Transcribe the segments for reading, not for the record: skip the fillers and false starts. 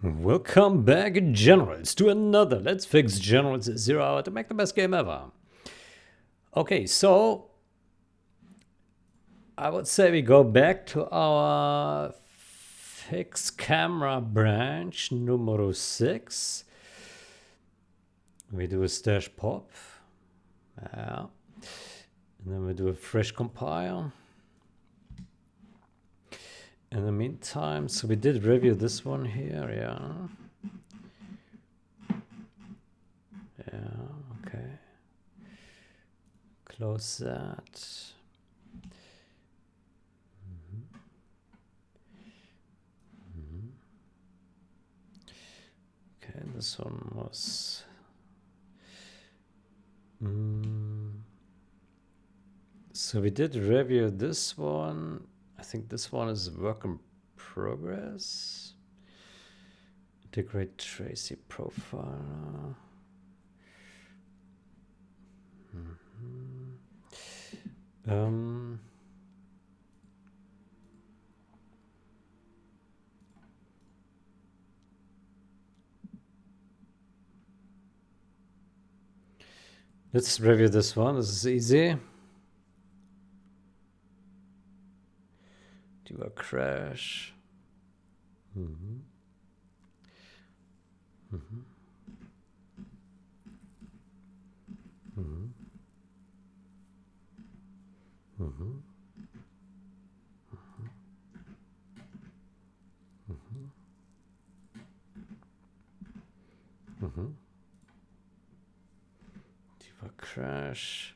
Welcome back, Generals, to another Let's Fix Generals 0 Hour to make the best game ever. Okay, so I would say we go back to our fix camera branch numero 6. We do a stash pop. Yeah. And then we do a fresh compile. In the meantime, so we did review this one here, yeah. Yeah, okay. Close that. Okay, this one was... So we did review this one. I think this one is work in progress. Integrate Tracy profile. Let's review this one. This is easy. Do a crash. Do a crash.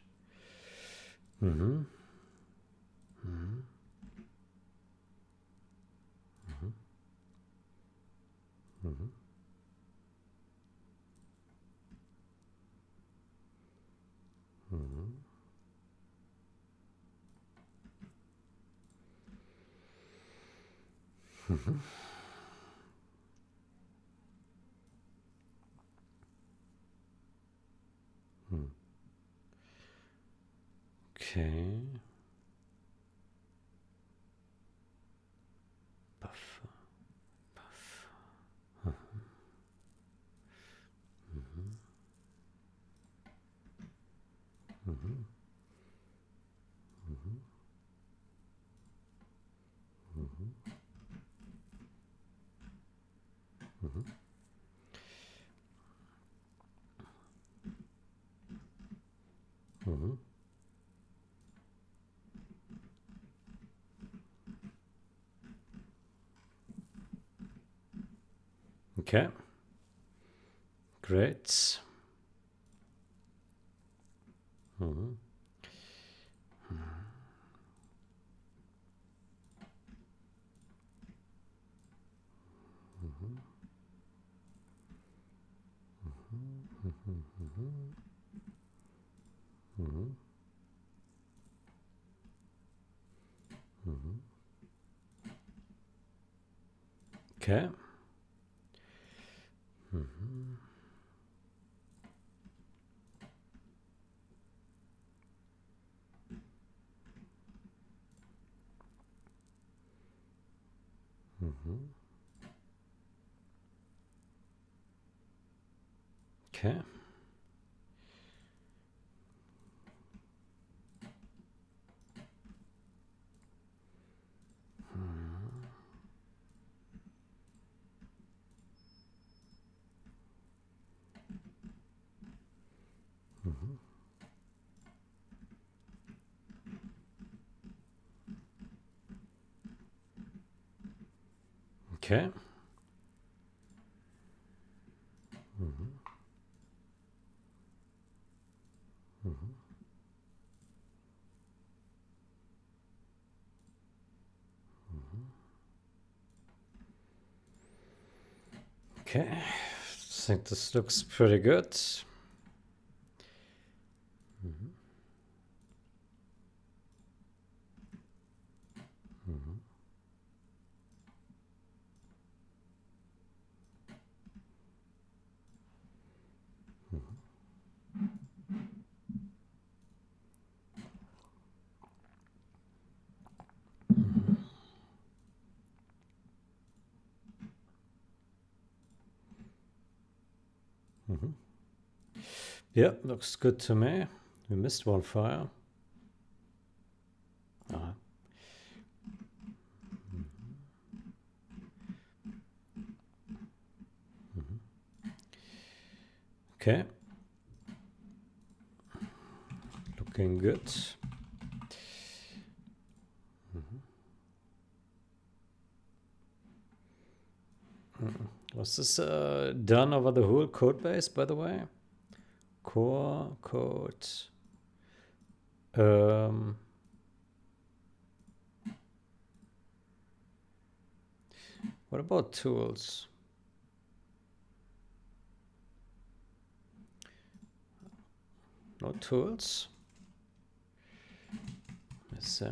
Okay. Buff. Okay. Great. Okay. Okay. Okay. Okay. I think this looks pretty good. Yeah, looks good to me. We missed one fire. Okay. Looking good. Was this done over the whole code base, by the way? Core code. What about tools? No tools? Let's see.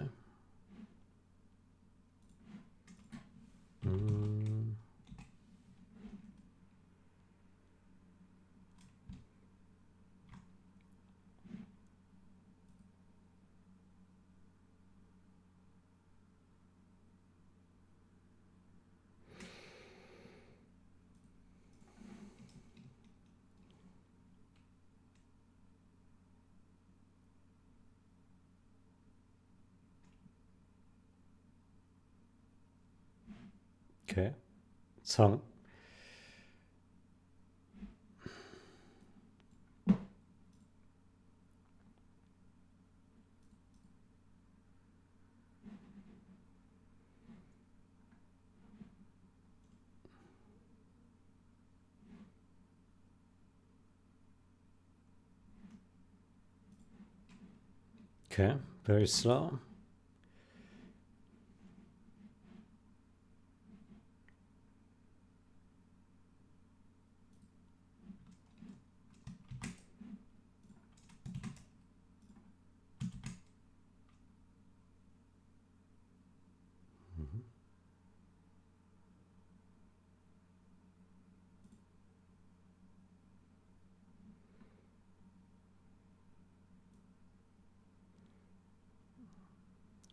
Okay. It's hung. Okay, very slow.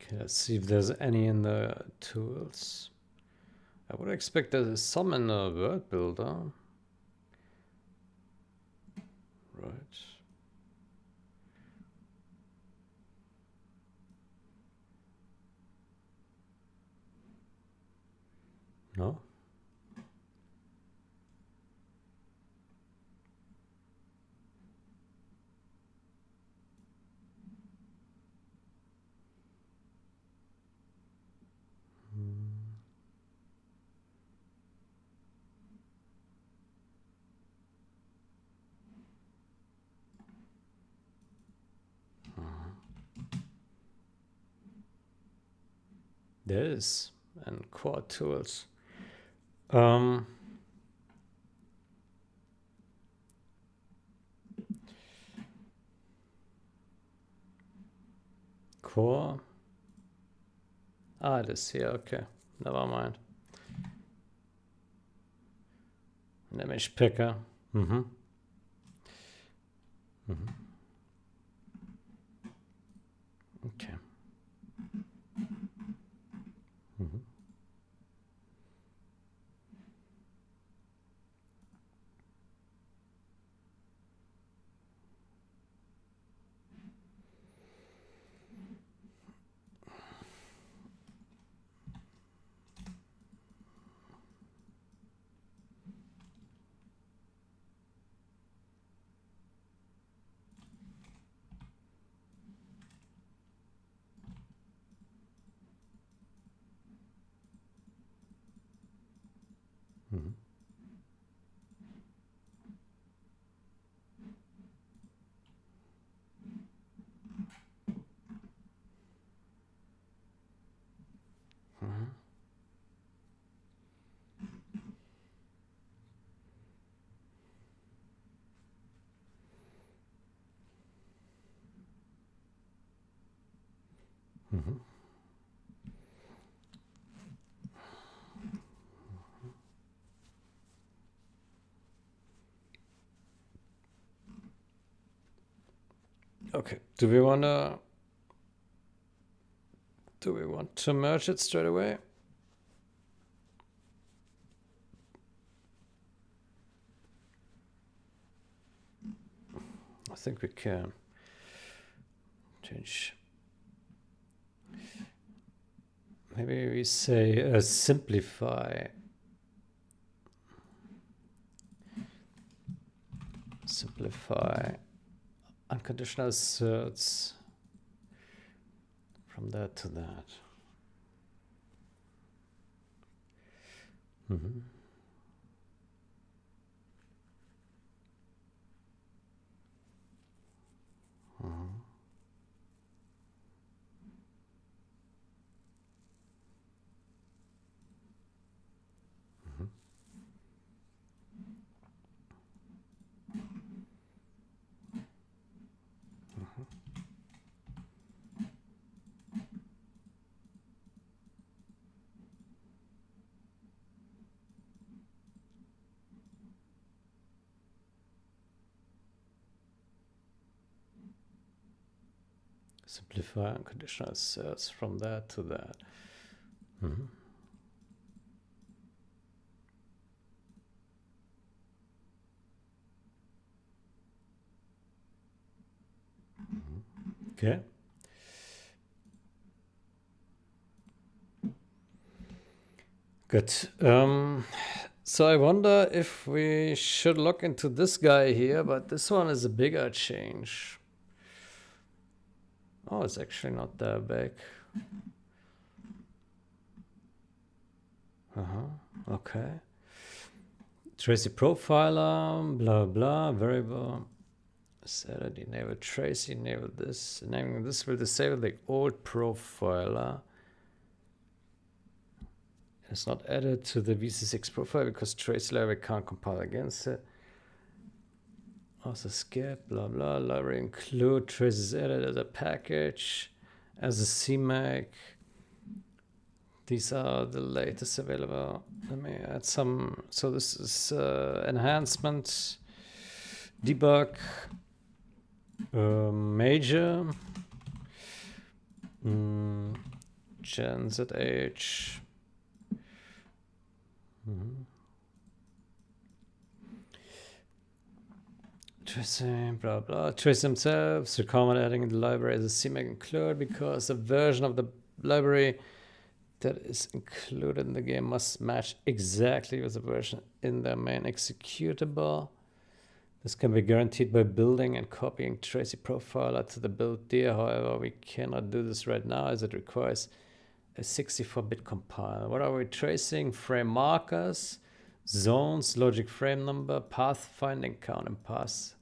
Okay, let's see if there's any in the tools. I would expect there's some in the word builder. Right. No? There is. And core tools. Core. Ah, it is here. Okay. Never mind. An image picker. Okay. Okay. Do we want to merge it straight away? think we can change. Maybe we say simplify. Simplify unconditional asserts from that to that. Mm-hmm. Mm-hmm. Simplify unconditional asserts from that to that. Mm-hmm. Okay. Good. So I wonder if we should look into this guy here, but this one is a bigger change. Oh, it's actually not that big. Okay. Tracy profiler, blah blah, variable. Set it, enable Tracy, enable this. Enabling this will disable the old profiler. It's not added to the VC6 profile because Tracy library can't compile against it. Also skip, blah blah, library include, Trace is added as a package, as a CMake. These are the latest available. Let me add some, so this is enhancement, debug, major, Gen ZH. Tracy, blah blah. Tracy themselves recommend adding in the library as a CMake include because the version of the library that is included in the game must match exactly with the version in the main executable. This can be guaranteed by building and copying Tracy profiler to the build dir. However, we cannot do this right now as it requires a 64-bit compiler. What are we tracing? Frame markers, zones, logic frame number, path finding, count and pass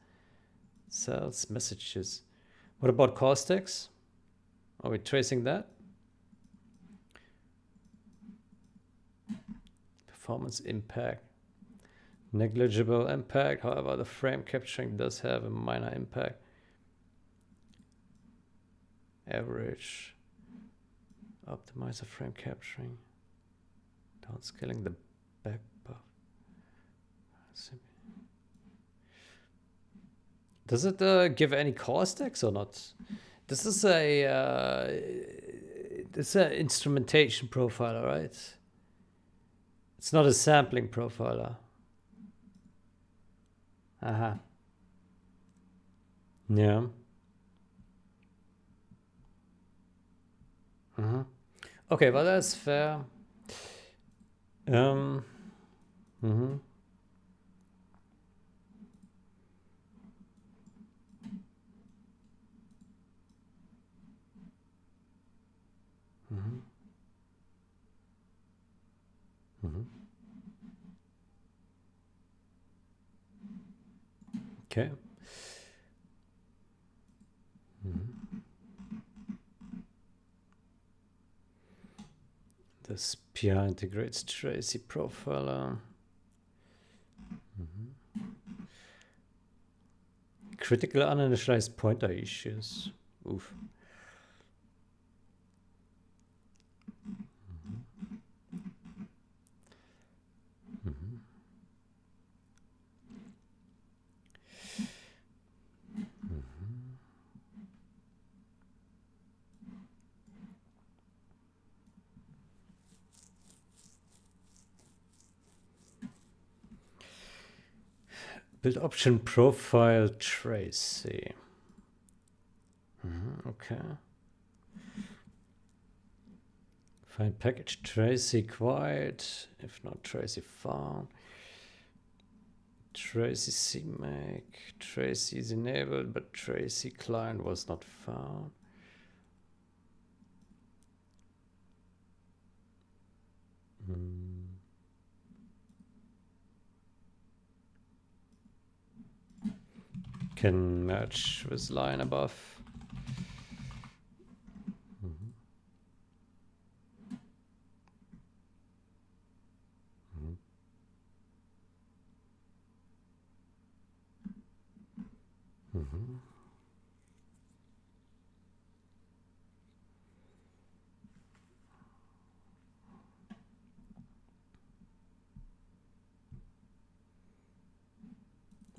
cells, messages. What about caustics? Are we tracing that? Performance impact. Negligible impact. However, the frame capturing does have a minor impact. Average. Optimize the frame capturing. Downscaling the back buff. Does it give any caustics or not? This is an instrumentation profiler, right? It's not a sampling profiler. Yeah. Okay, well that's fair. Okay. This PR integrates Tracy profiler. Critical uninitialized pointer issues. Oof. Build option profile Tracy. Okay. Find package Tracy quiet. If not, Tracy found. Tracy CMake. Tracy is enabled, but Tracy client was not found. Can match with line above.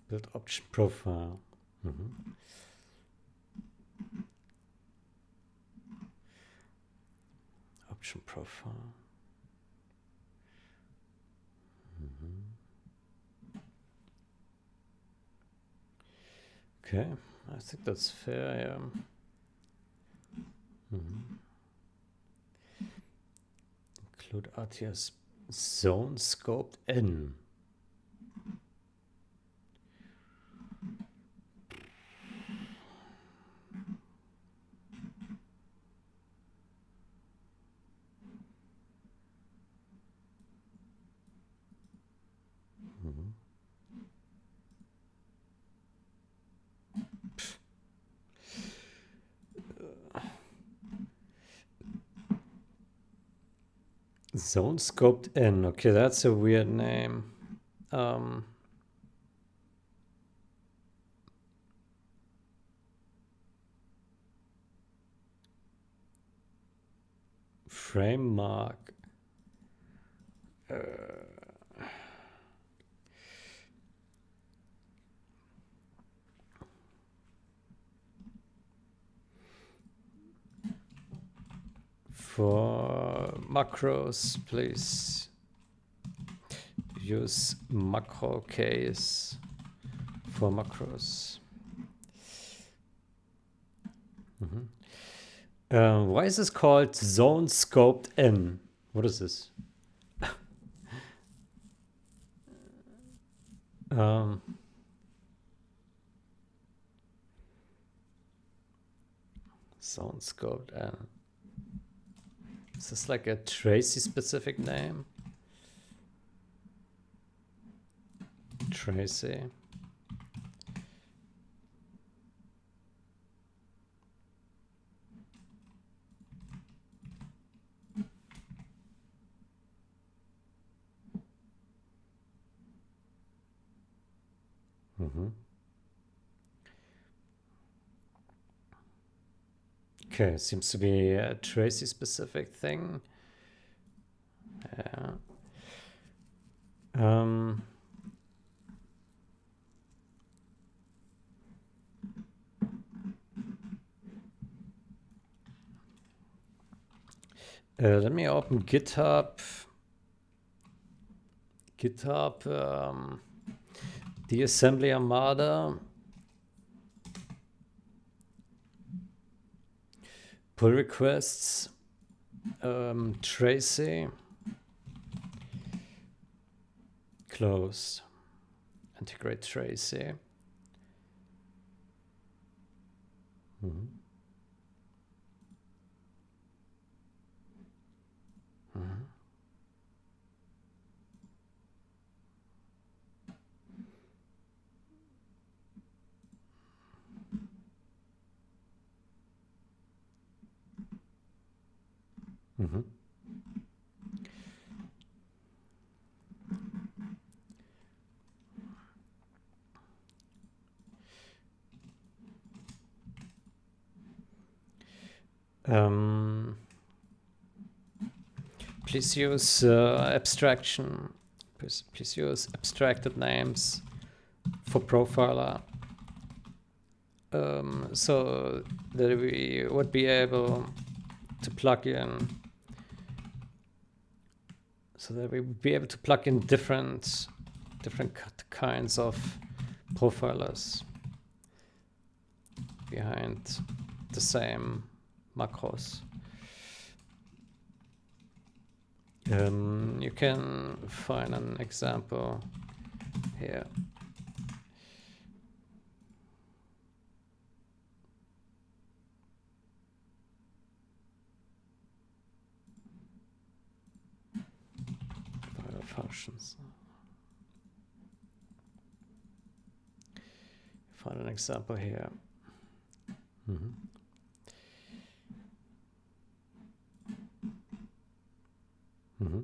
Build option profile. Option profile. Okay, I think that's fair. Yeah. Include RTS zone scoped in. Zone scoped in. Okay, that's a weird name. Frame mark. For macros, please use macro case for macros. Why is this called zone scoped in? What is this? Zone scoped in. Is this like a Tracy specific name? Tracy. Okay, seems to be a Tracy specific thing. Yeah. Let me open GitHub. The assembly armada. Pull requests. Tracy. Close. Integrate Tracy. Please use abstraction. Please use abstracted names for profiler, so that we would be able to plug in. So that we would be able to plug in different kinds of profilers behind the same macros. You can find an example here. Functions. Find an example here. Mm-hmm. Mm-hmm.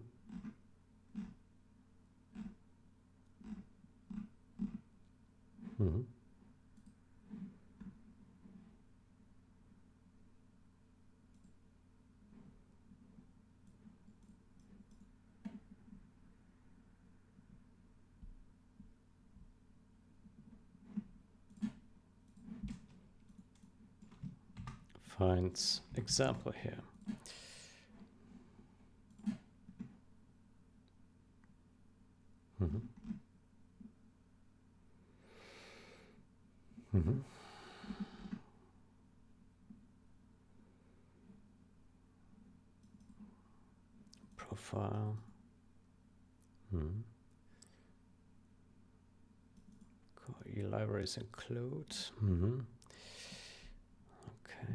Mm-hmm. Find example here. Mm-hmm. Mm-hmm. Profile. Mm-hmm. Core libraries include. Mm-hmm. Okay.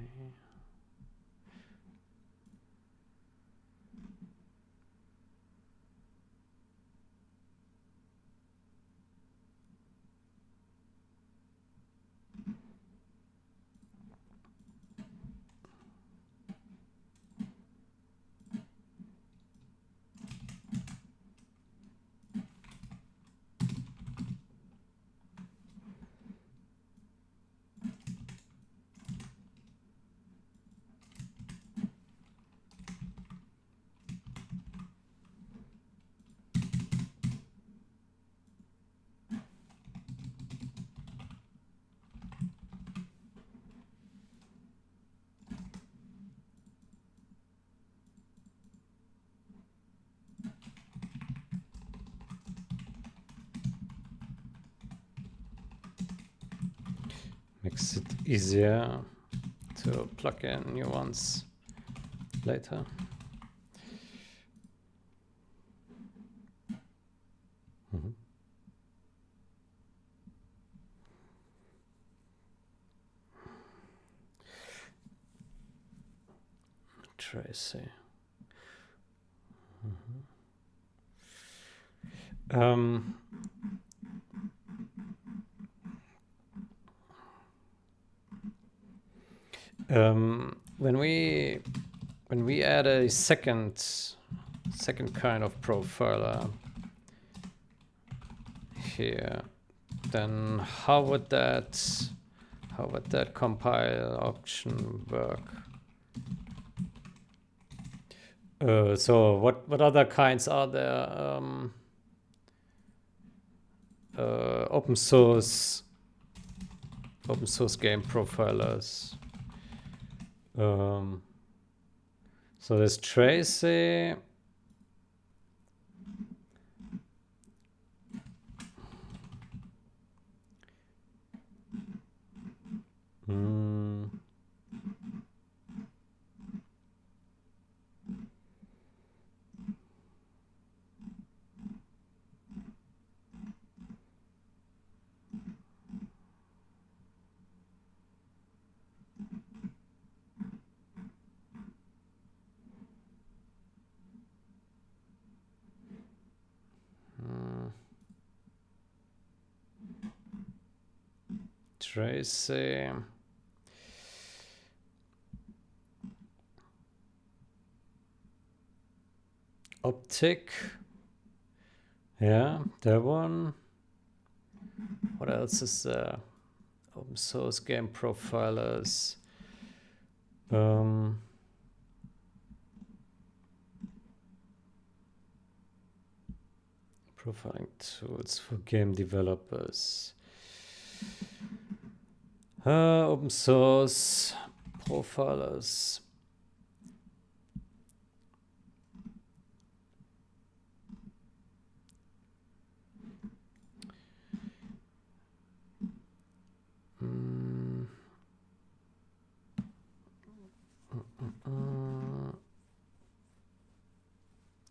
Makes it easier to plug in new ones later. Mm-hmm. Tracy. Mm-hmm. When we add a second kind of profiler here, then how would that compile option work? So what other kinds are there? Open source game profilers. So there's Tracy. Tracy. Optic. Yeah, that one. What else is there? Open source game profilers. Profiling tools for game developers. Open source profilers.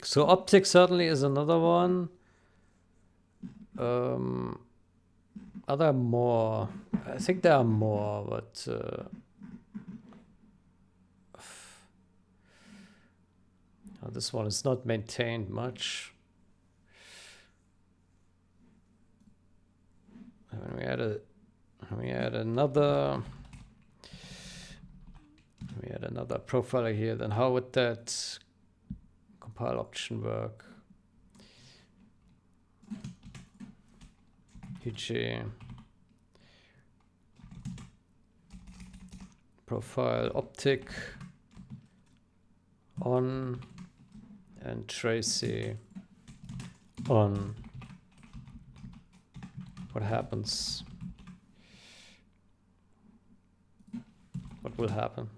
So optic certainly is another one. Are there more? I think there are more, but this one is not maintained much. And we add another profiler here. Then how would that compile option work? e.g. profile optic on and Tracy on. What happens? What will happen?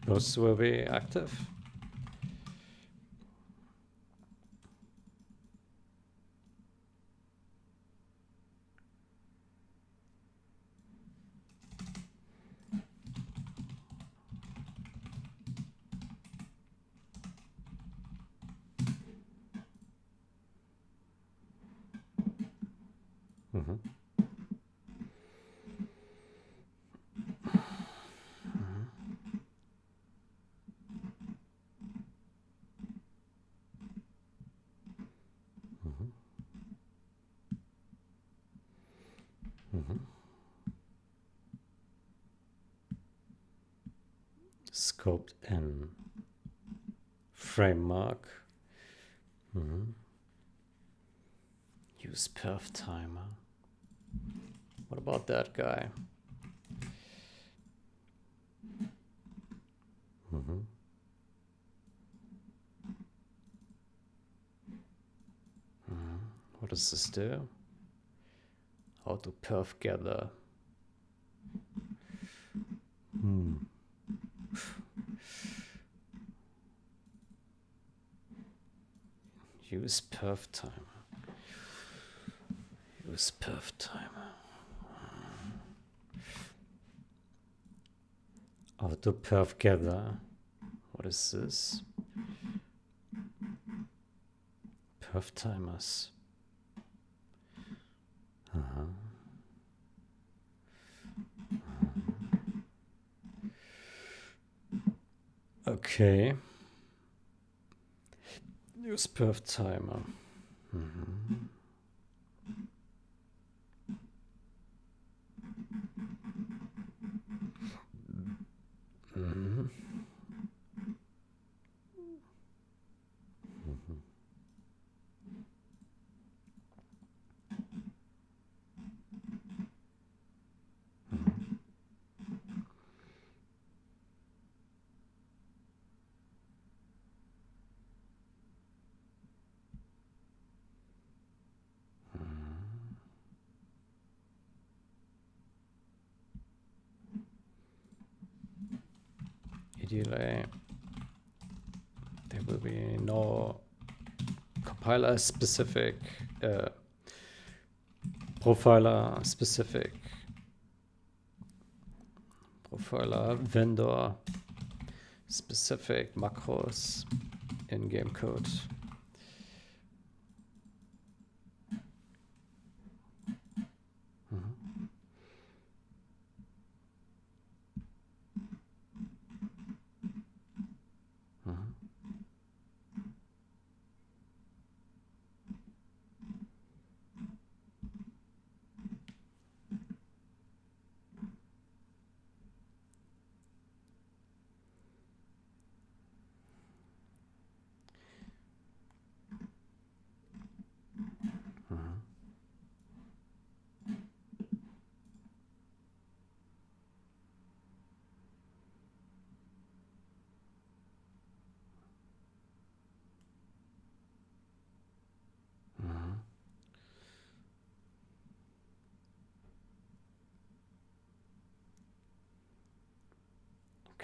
Those will be active. Mm-hmm. Scoped in framework. Use perf timer. What about that guy? What does this do? How to perf gather? Use perf timer. Use perf timer. Auto perf gather. What is this? Perf timers. Okay. Use perf timer. Delay. There will be no compiler specific, profiler specific, profiler vendor specific macros in game code.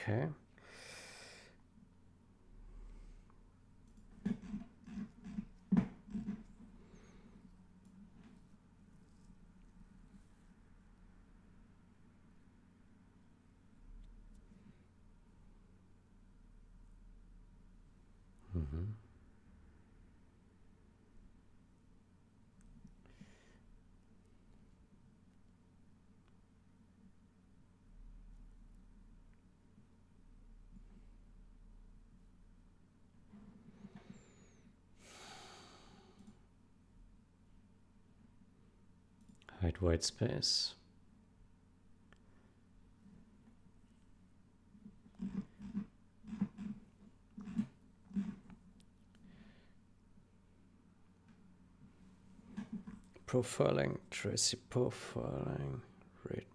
Okay. Hide white space. Profiling, Tracy profiling, read.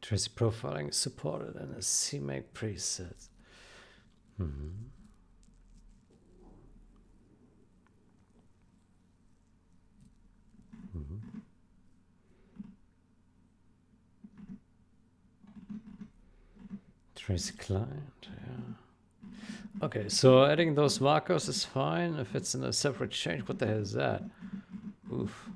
Tracy profiling is supported in a CMake preset. Tracy client, yeah. Okay, so adding those markers is fine if it's in a separate change. What the hell is that? Oof.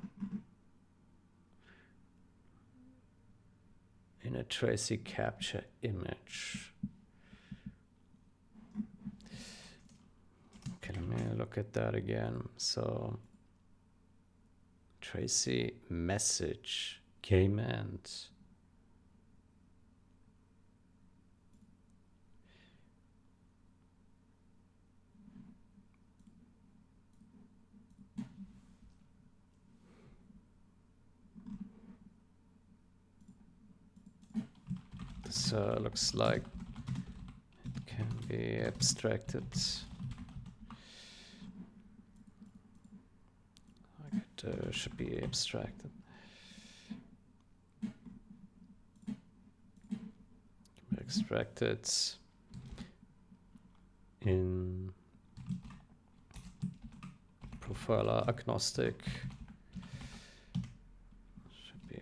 In a Tracy capture image. Okay, let me look at that again. So Tracy message came and this looks like it can be abstracted. Like it should be abstracted. Extracted in profiler agnostic. Should be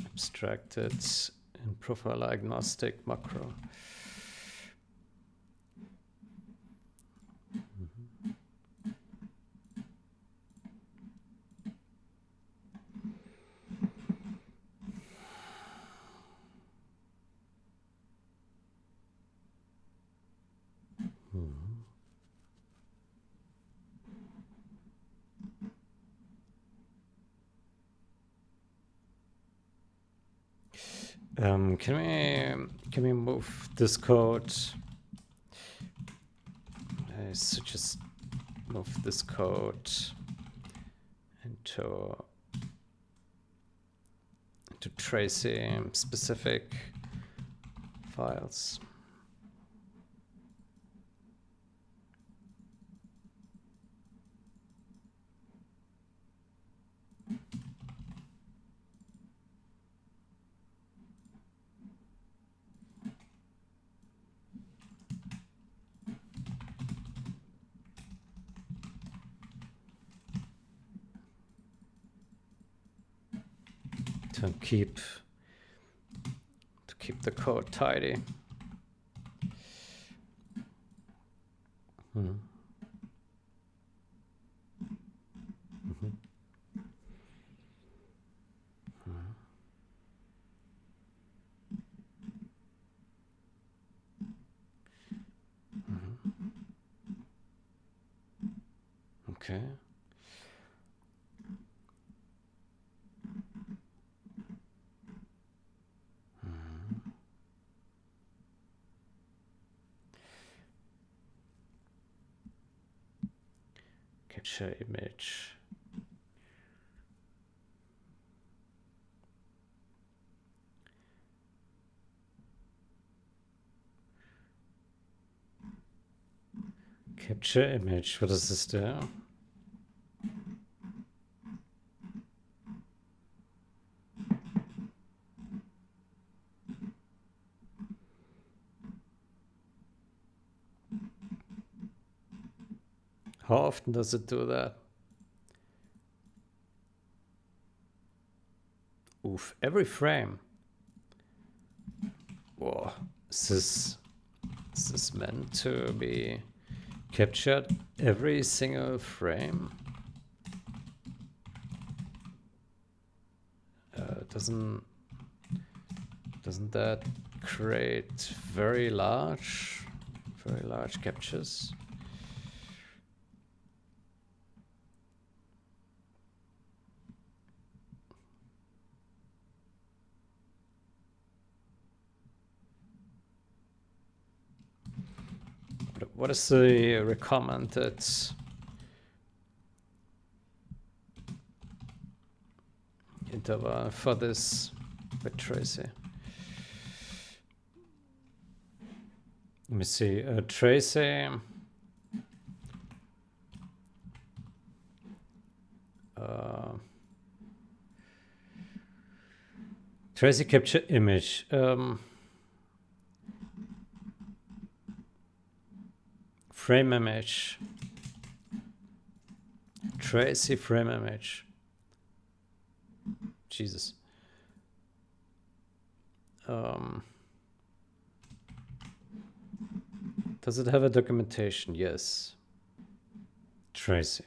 abstracted in profiler agnostic macro. Can we move this code? I suggest move this code into Tracy specific files. To keep the code tidy. Okay. Capture image. Capture image. What is this there? How often does it do that? Oof, every frame. Whoa, is this meant to be captured every single frame. Doesn't that create very large captures? What is the recommended interval for this with Tracy? Let me see. Tracy. Tracy capture image. Frame image. Tracy frame image. Jesus. Does it have a documentation? Yes. Tracy.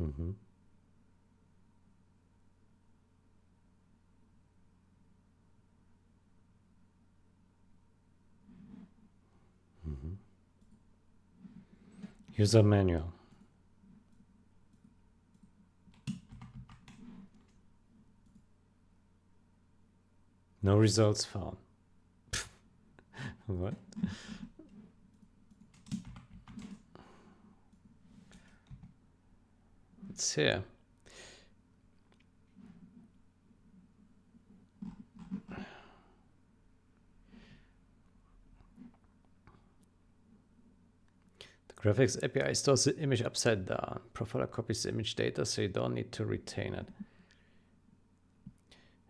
Mm-hmm. Mm-hmm. User manual. No results found. What? It's here. The graphics API stores the image upside down. Profiler copies the image data, so you don't need to retain it.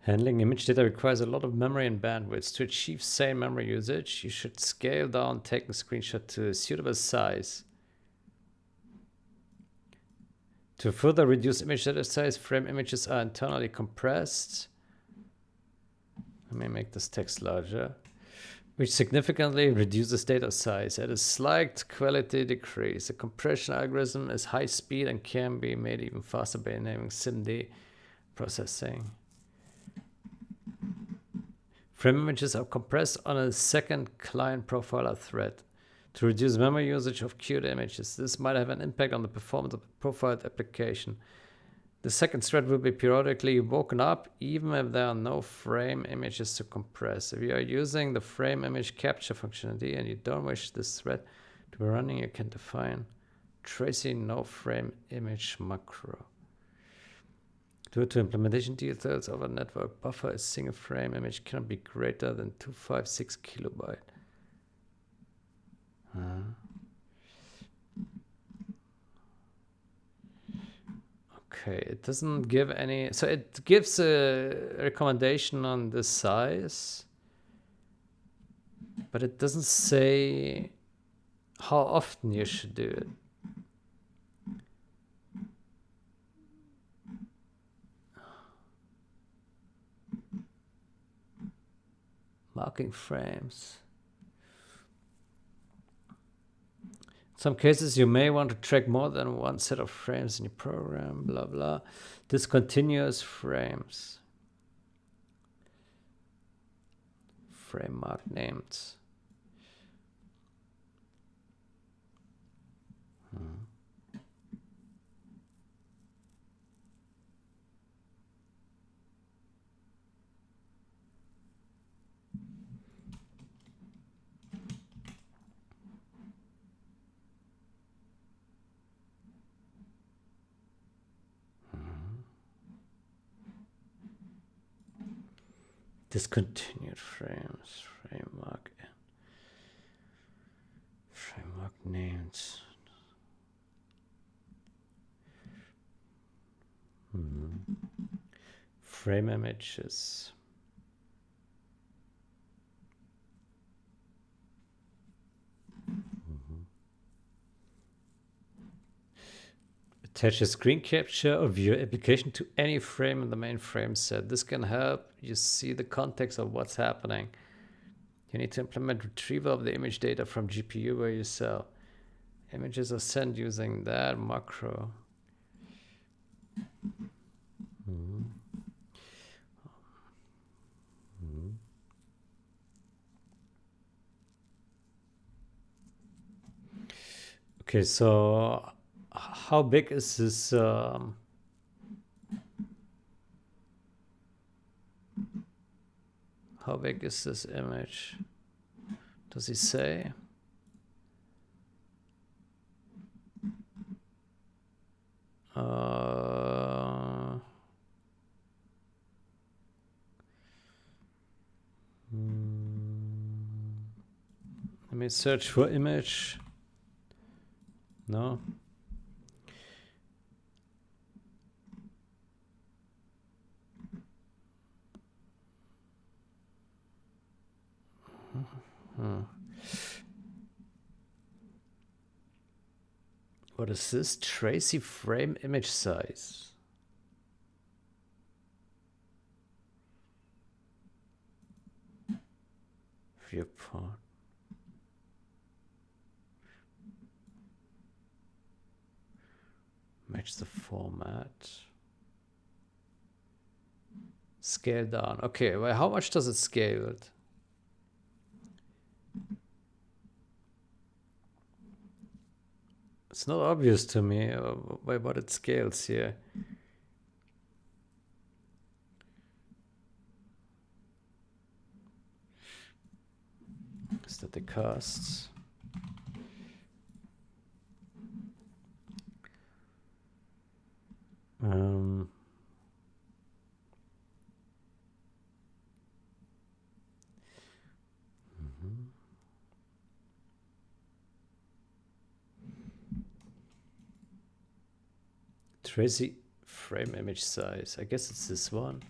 Handling image data requires a lot of memory and bandwidth. To achieve same memory usage, you should scale down taking a screenshot to a suitable size. To further reduce image data size, frame images are internally compressed. Let me make this text larger, which significantly reduces data size at a slight quality decrease. The compression algorithm is high speed and can be made even faster by enabling SIMD processing. Frame images are compressed on a second client profiler thread to reduce memory usage of queued images. This might have an impact on the performance of the profiled application. The second thread will be periodically woken up even if there are no frame images to compress. If you are using the frame image capture functionality and you don't wish this thread to be running, you can define Tracy no frame image macro. Due to implementation details of a network buffer, a single frame image cannot be greater than 256 kilobyte. Okay, it doesn't give any, so it gives a recommendation on the size, but it doesn't say how often you should do it. Marking frames. In some cases, you may want to track more than one set of frames in your program, blah, blah. Discontinuous frames. Frame mark names. Discontinued frames, framework names. Frame images. Attach a screen capture of your application to any frame in the main frame set. This can help you see the context of what's happening. You need to implement retrieval of the image data from GPU where you sell. Images are sent using that macro. Okay, so how big is this? How big is this image? Does he say? Let me search for image. No. What is this? Tracy frame image size. Viewport. Match the format. Scale down. Okay, well, how much does it scale it? It's not obvious to me by what it scales here. Is that the costs? Tracy frame image size. I guess it's this one.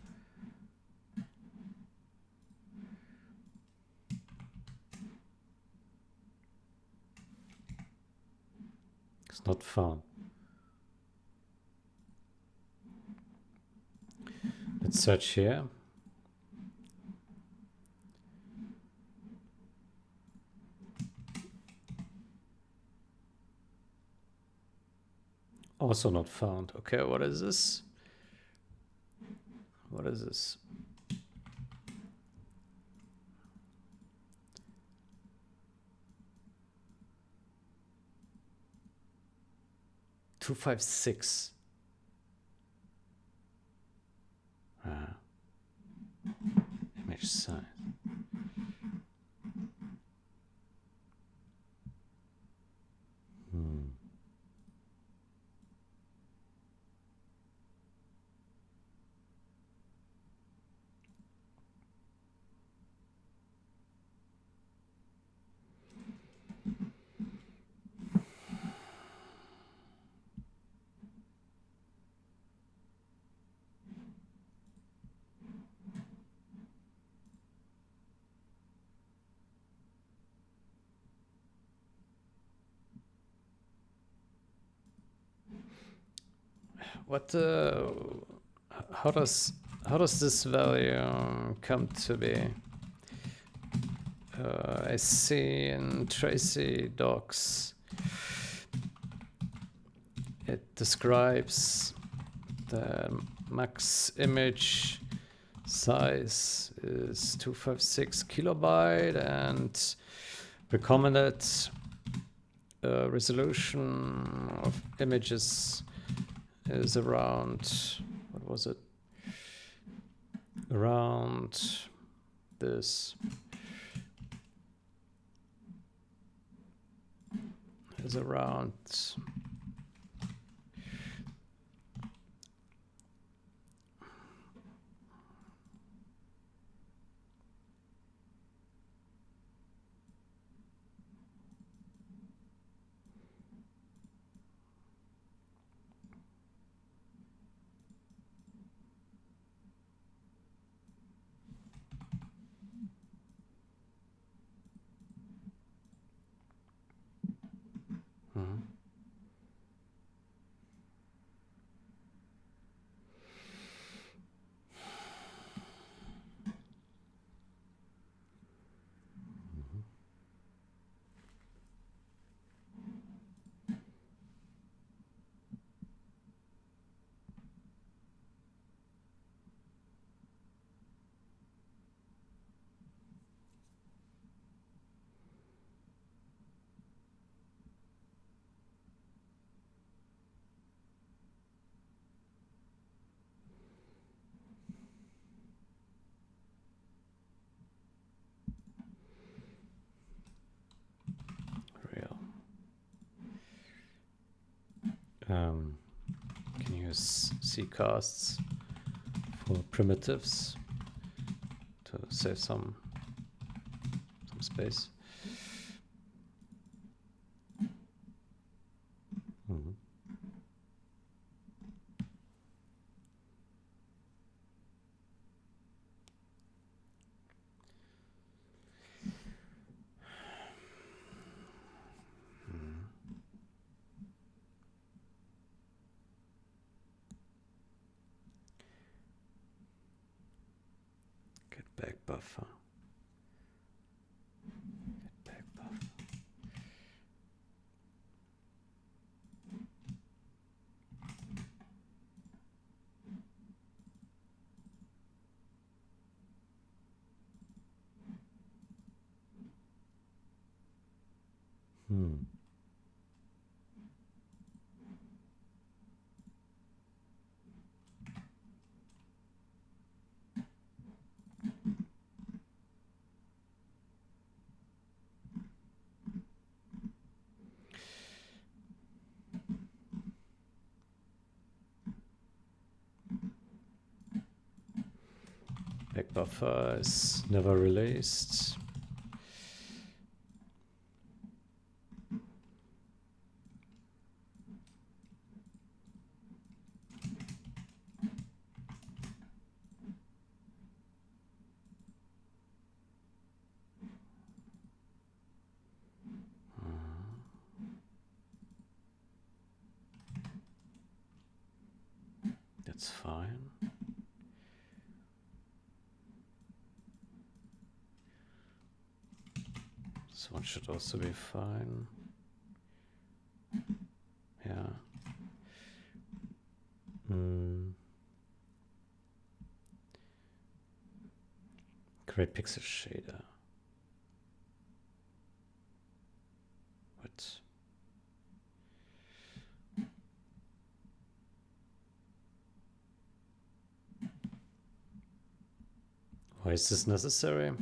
It's not found. Let's search here. Also not found. Okay, what is this? What is this? $256. Image size. What? How does this value come to be? I see in Tracy docs it describes the max image size is 256 kilobyte and recommended resolution of images is around, what was it? Around this. Is around use C casts for primitives to save some space. Back buffer. Back buffer. Back buffer is never released. That's fine. This one should also be fine. Yeah. Create pixel shader. What? Why is this necessary?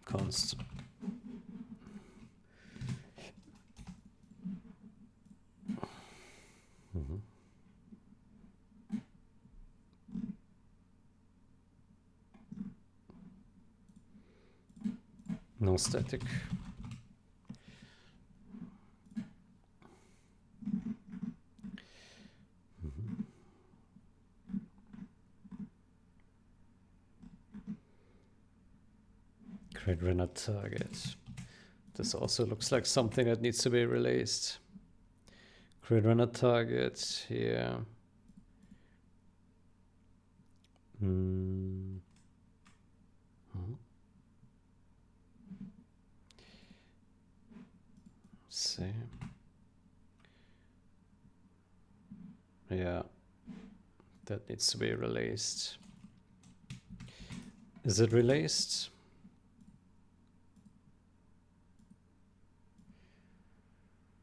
Const. No static. Create runner target. This also looks like something that needs to be released. Create runner target here. See. Yeah, that needs to be released. Is it released?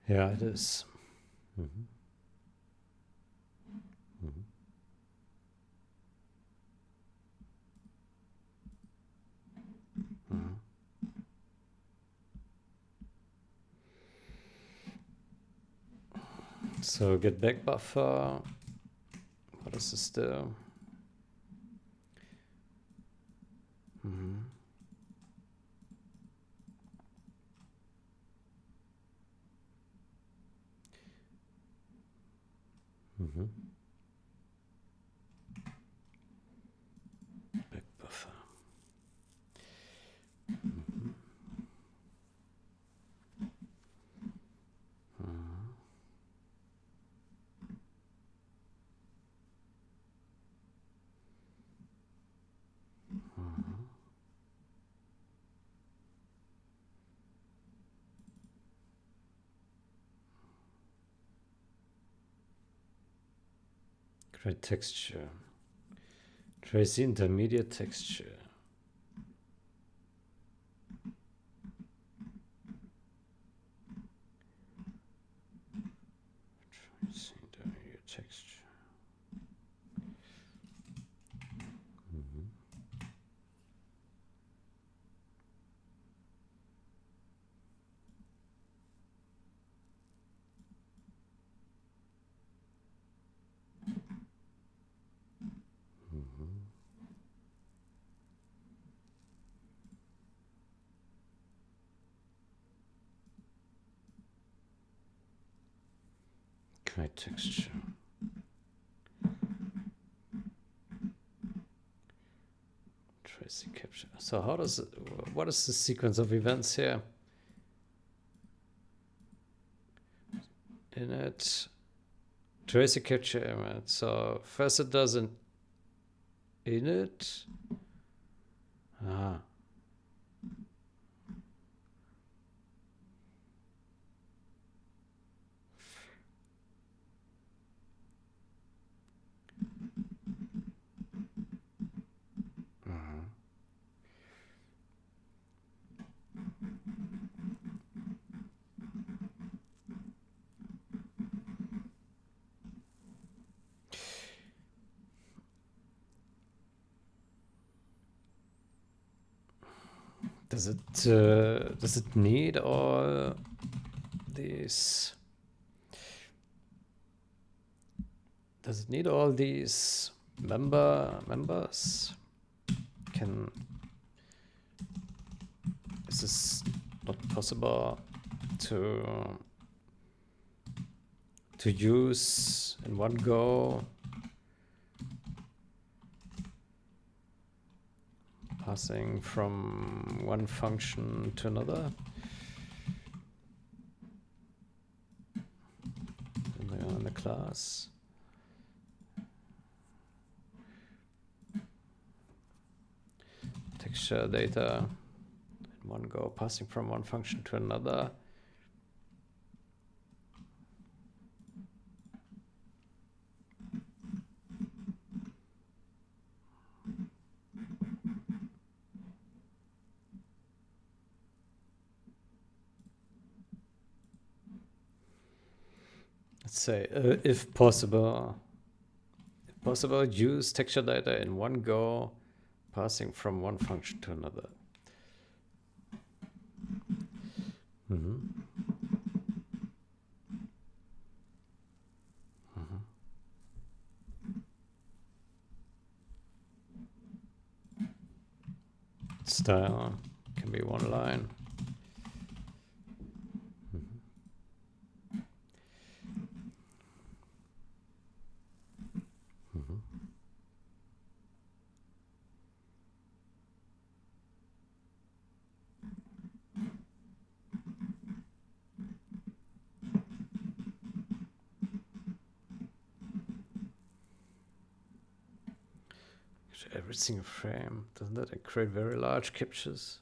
Yeah, it is. So get back buffer. What does this do? Back buffer. Create texture. Tracy intermediate texture. Hide texture. Tracy capture. So how does it, what is the sequence of events here? Init Tracy capture image. So first it does an init. Ah. Does it need all these? Does it need all these members? Is this not possible to use in one go? Passing from one function to another. In the class. Texture data in one go, passing from one function to another. Let's say, if possible, use texture data in one go, passing from one function to another. Style can be one line. Every single frame, doesn't that create very large captures?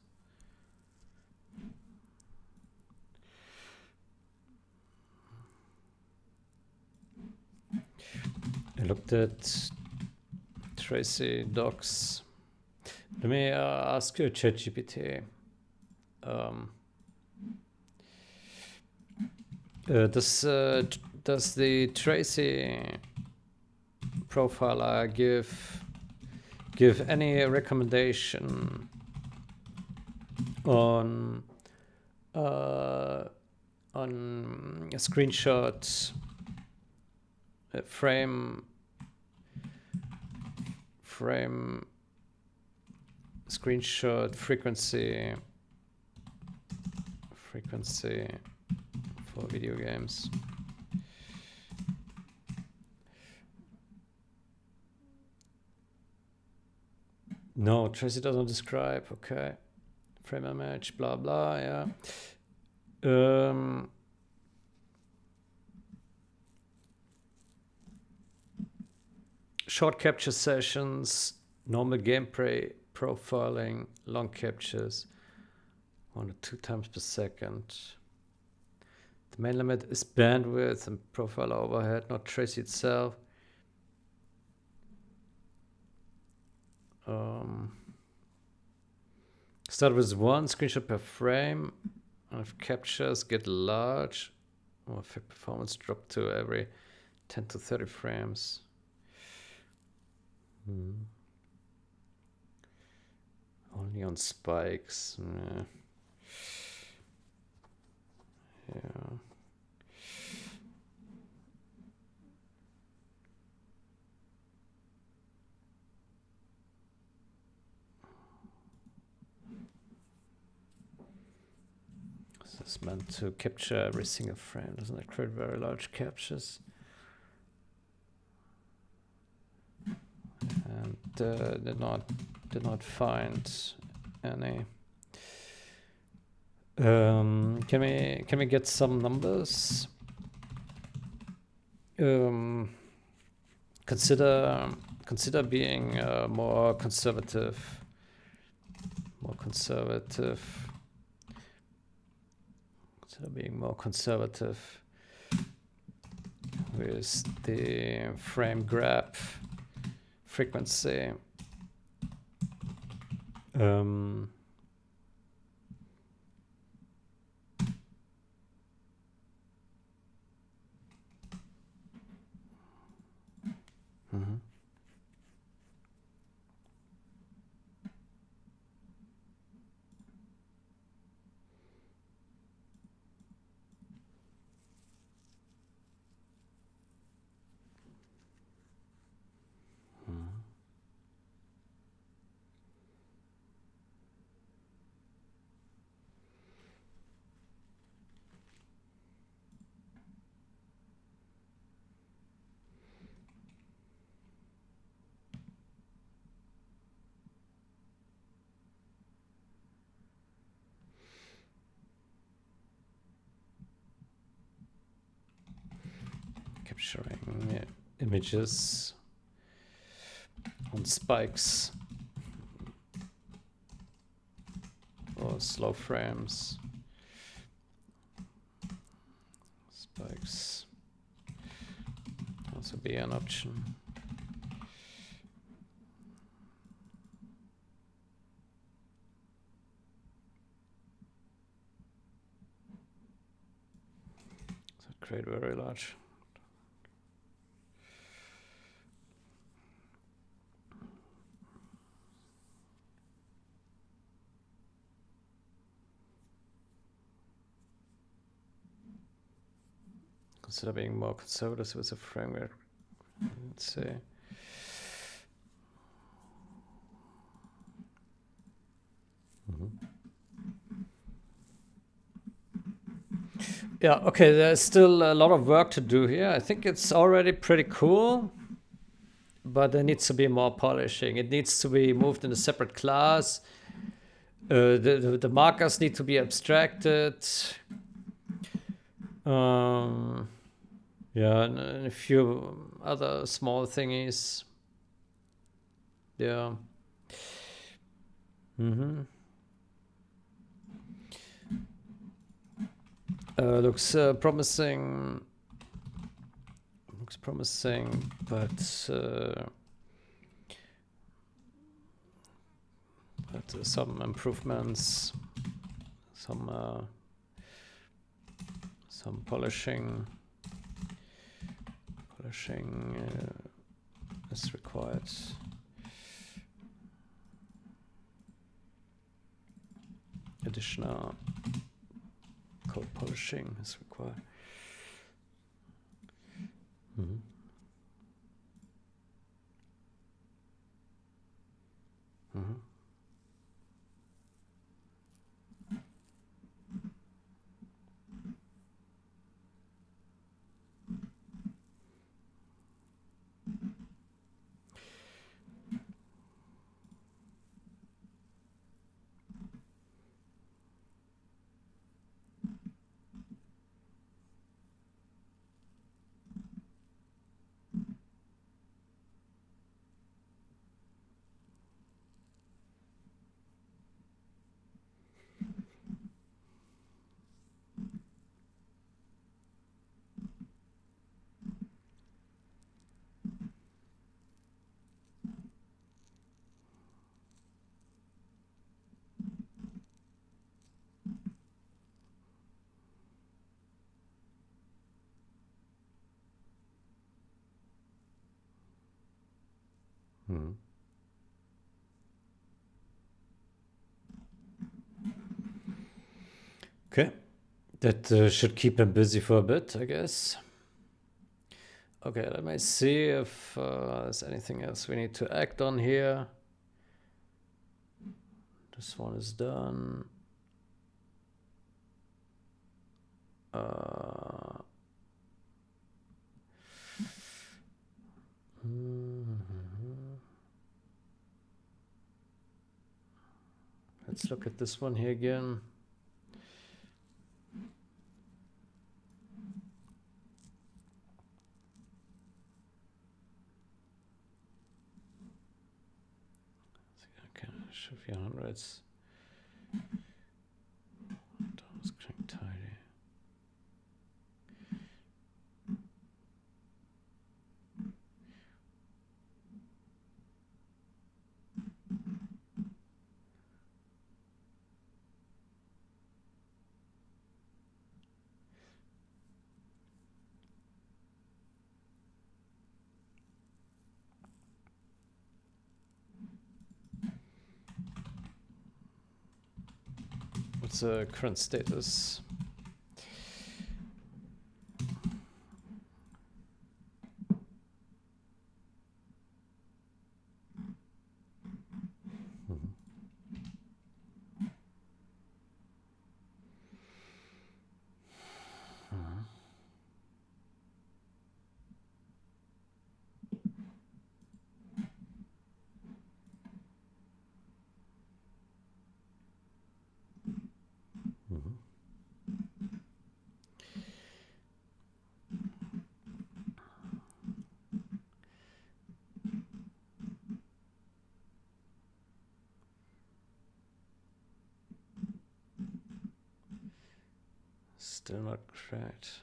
I looked at Tracy docs. Let me ask you, ChatGPT. Does the Tracy profiler give any recommendation on a screenshot frame screenshot frequency for video games? No, Tracy doesn't describe. Okay, frame image, blah blah. Yeah. Short capture sessions, normal gameplay profiling, long captures, 1 to 2 times per second. The main limit is bandwidth and profile overhead, not Tracy itself. Start with 1 screenshot per frame. And if captures get large, or effect performance drop to every 10 to 30 frames. Only on spikes. Yeah. This is meant to capture every single frame. Doesn't it create very large captures? did not find any. Can we get some numbers? Consider being more conservative. Consider being more conservative with the frame grab frequency. Capturing images on spikes or slow frames. Spikes also be an option. So create very large. Consider being more conservative with the framework. Let's see. Yeah, okay, there's still a lot of work to do here. I think it's already pretty cool, but there needs to be more polishing. It needs to be moved in a separate class. The markers need to be abstracted. Yeah, and a few other small thingies. Yeah. Looks promising. Looks promising, but some improvements, some polishing is required. Additional code polishing is required. Okay, that should keep him busy for a bit, I guess. Okay, let me see if there's anything else we need to act on here. This one is done. Let's look at this one here again. Okay, should be hundreds. Thomas Crank tidy. What's the current status? Still not correct.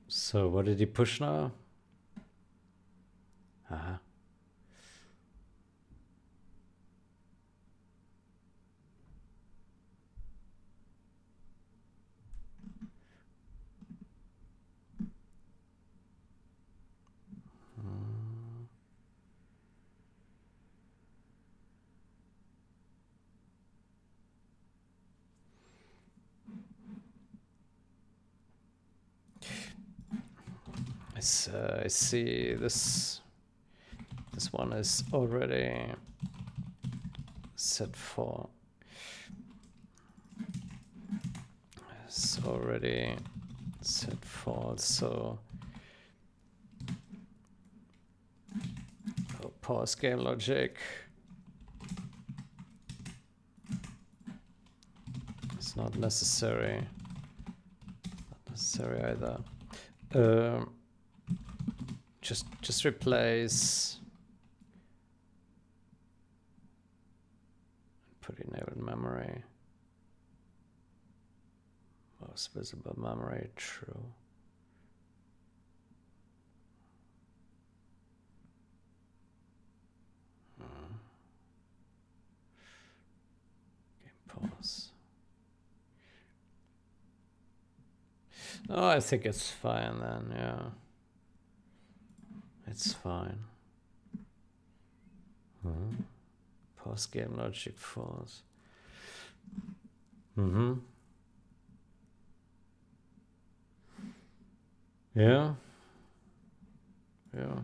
So what did he push now? Uh-huh. I see this one is already set for. It's already set for, so I'll pause game logic. It's not necessary. Not necessary either. Just replace. Put enabled memory. Most visible memory, true. Game pause. No, I think it's fine then, yeah. It's fine. Pause game logic false. Yeah. Yeah.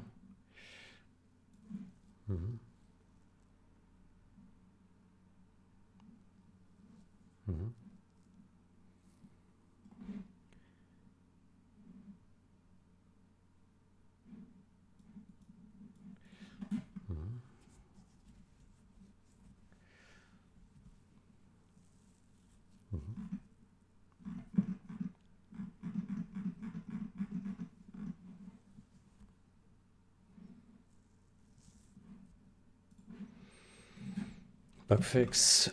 Bug fix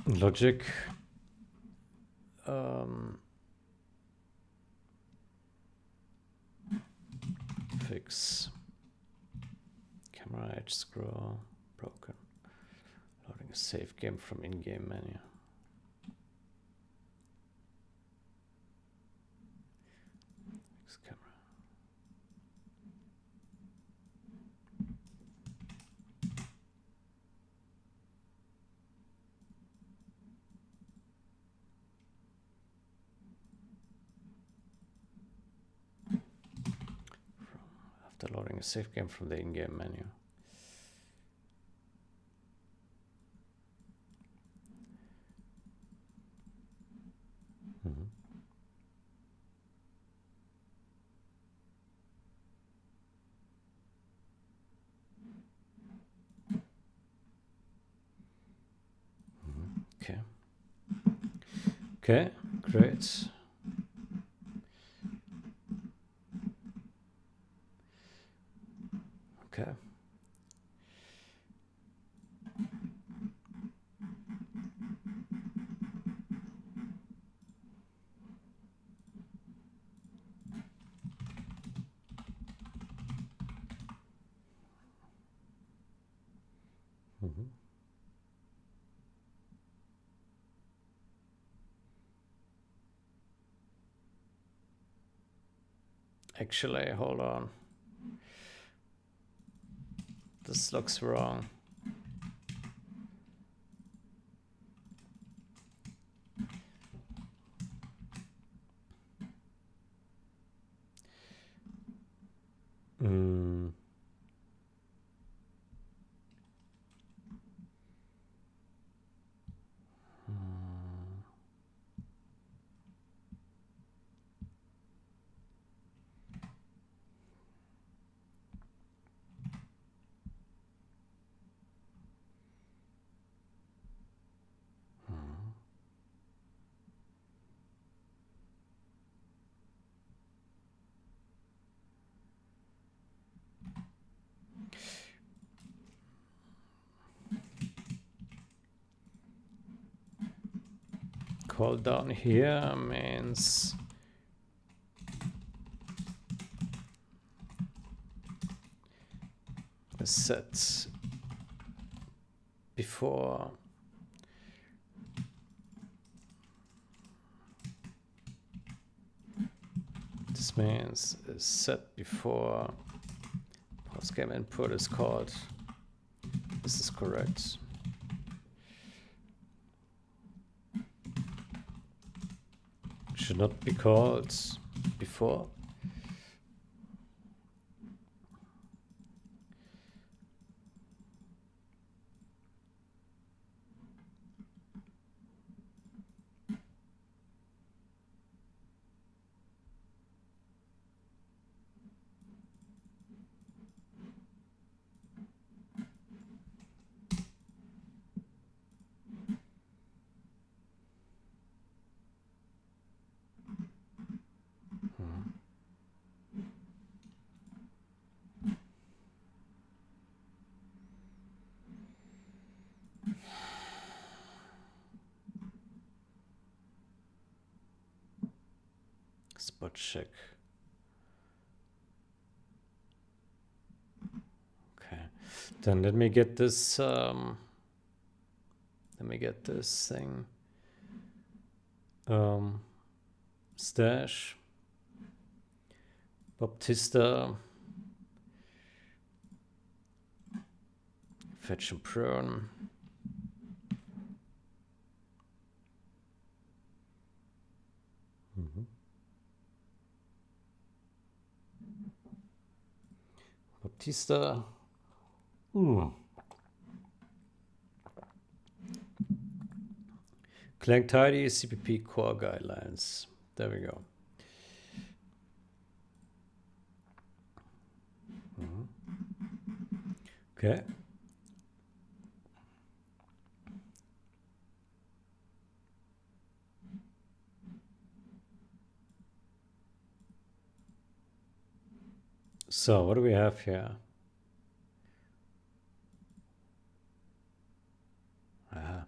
logic. Fix camera edge scroll broken. Loading a save game from in-game menu. Fix camera. After loading a save game from the in-game menu. Okay. Okay, great. Okay. Actually, hold on. This looks wrong. Mm. Call down here means set before this means set before post game input is called. This is correct. Should not be called before. Spot check. Okay, then let me get this. Thing. Stash. Baptista. Fetch and prune. Baptista. Clang tidy CPP core guidelines. There we go. Okay. So what do we have here? Aha.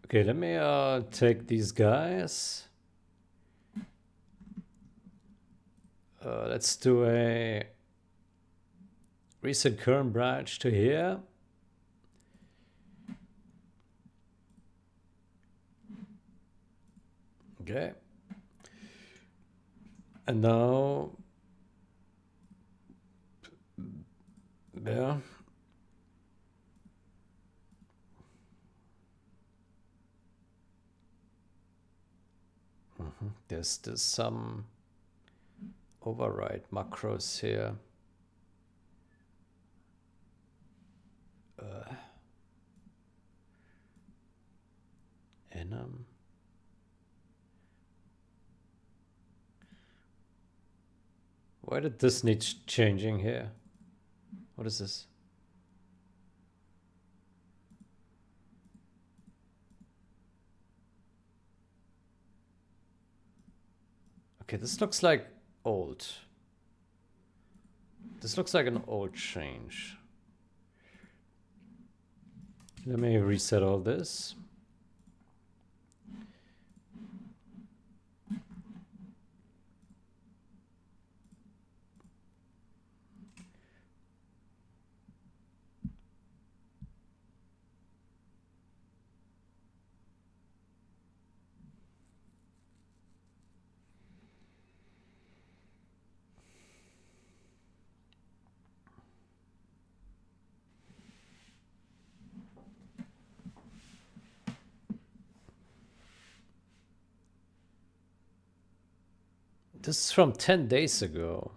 Okay, let me take these guys. Let's do a reset current branch to here. Okay. And now, yeah. There's still some override macros here. Enum. Why did this need changing here? What is this? Okay, this looks like old. This looks like an old change. Let me reset all this. This is from 10 days ago.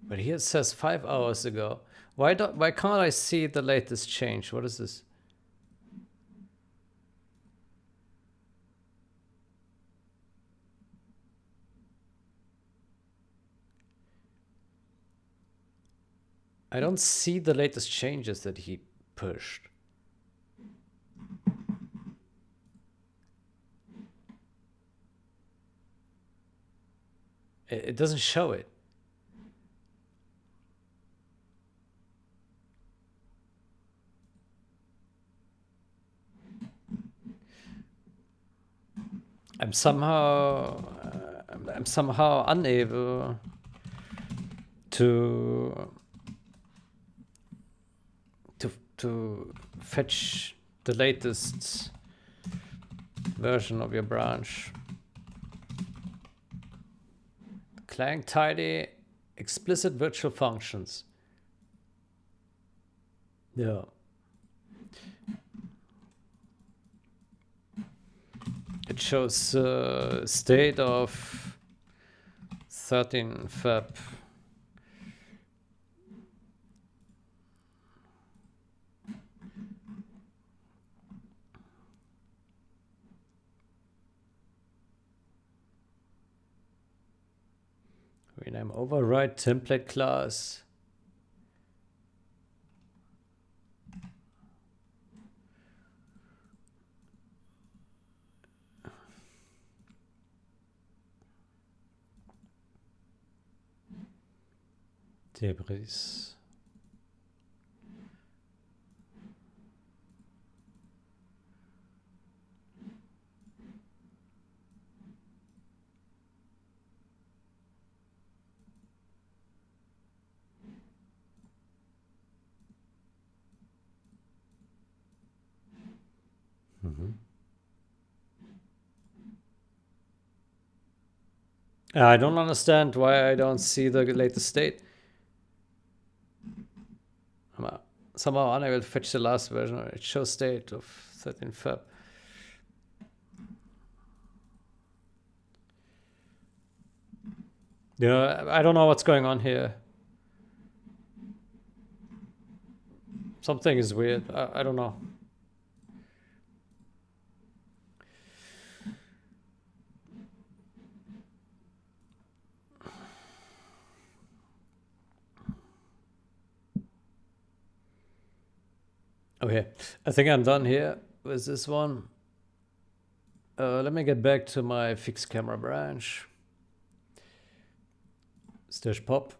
But here it says 5 hours ago. Why can't I see the latest change? What is this? I don't see the latest changes that he pushed. It doesn't show it. I'm somehow unable to fetch the latest version of your branch. Clang tidy explicit virtual functions. Yeah. It shows state of 13 Feb. Rename override template class. Debris. I don't understand why I don't see the latest state. I'm somehow unable to fetch the last version. It shows state of 13 Feb. Yeah, I don't know what's going on here. Something is weird. I don't know. Okay, I think I'm done here with this one. Let me get back to my fixed camera branch. Stash pop.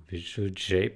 Visual J++.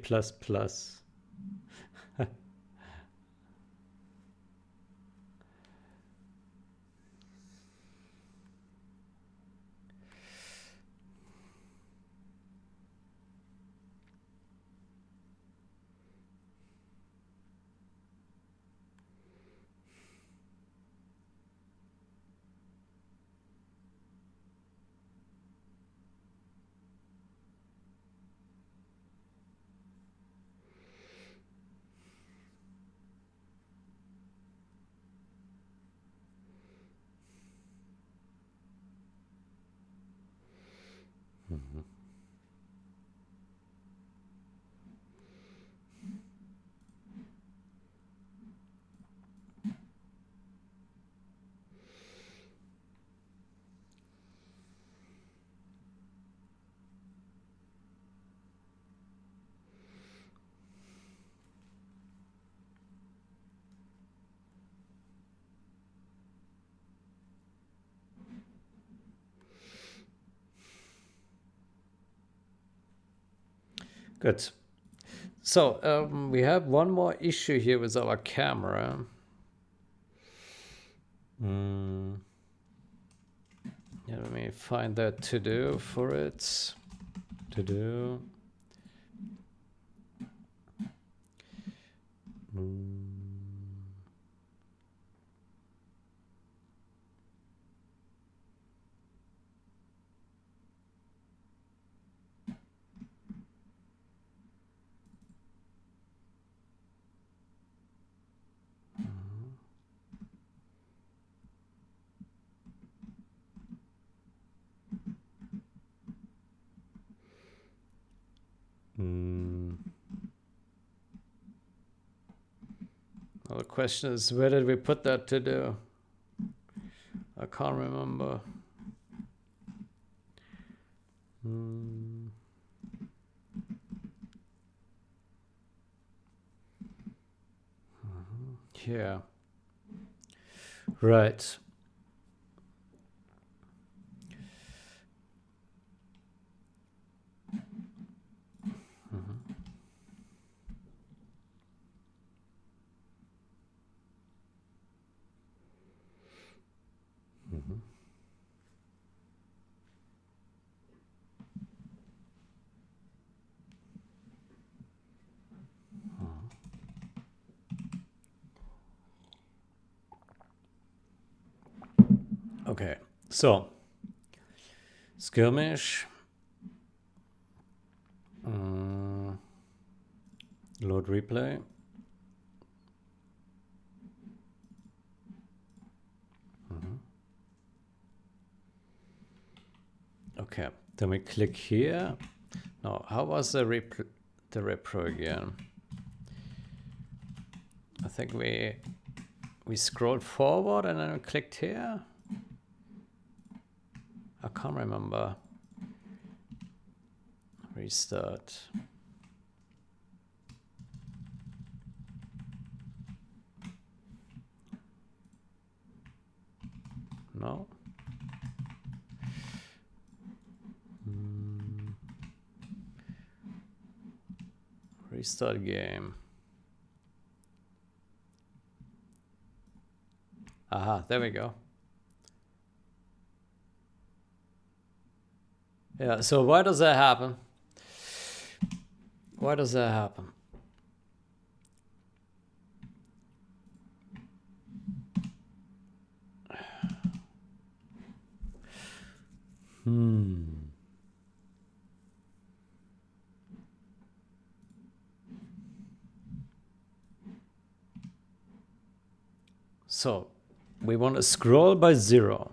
Good. So we have one more issue here with our camera. Yeah, let me find that to do for it. To do. Well, the question is, where did we put that to do? I can't remember. Here. Right. Okay, so skirmish, load replay. Okay, then we click here. Now, how was the repro again? I think we scrolled forward and then we clicked here. I can't remember. Restart. No. Restart game. Aha, there we go. Yeah, so why does that happen? Why does that happen? So we want to scroll by 0.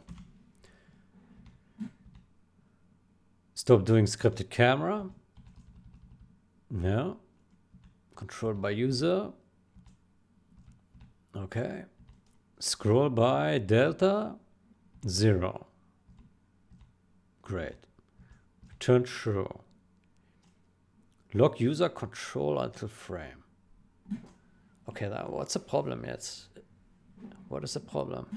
Stop doing scripted camera. No. Controlled by user. Okay. Scroll by delta 0. Great. Return true. Lock user control until frame. Okay, now what's the problem yet? What is the problem?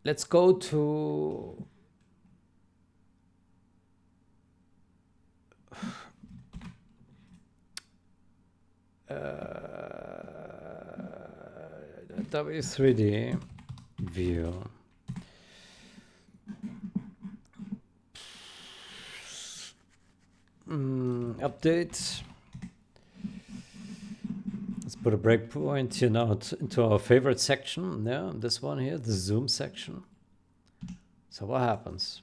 Let's go to W3D view. Update. Let's put a breakpoint here now into our favorite section. Yeah, this one here, the zoom section. So what happens?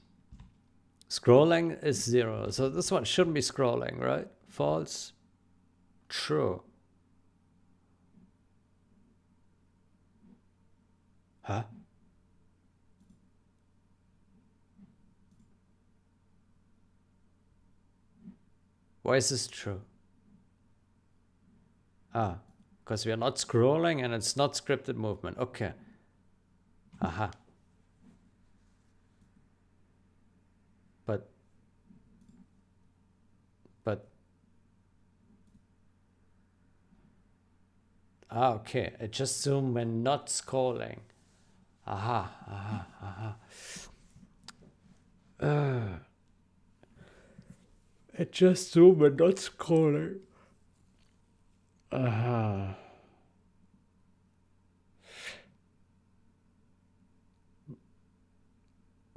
Scrolling is 0. So this one shouldn't be scrolling, right? False. True. Huh? Why is this true? Ah, because we are not scrolling and it's not scripted movement. Okay. Aha. But okay. It just zoom when not scrolling. Aha. It just zoom and not scrolling. Uh-huh.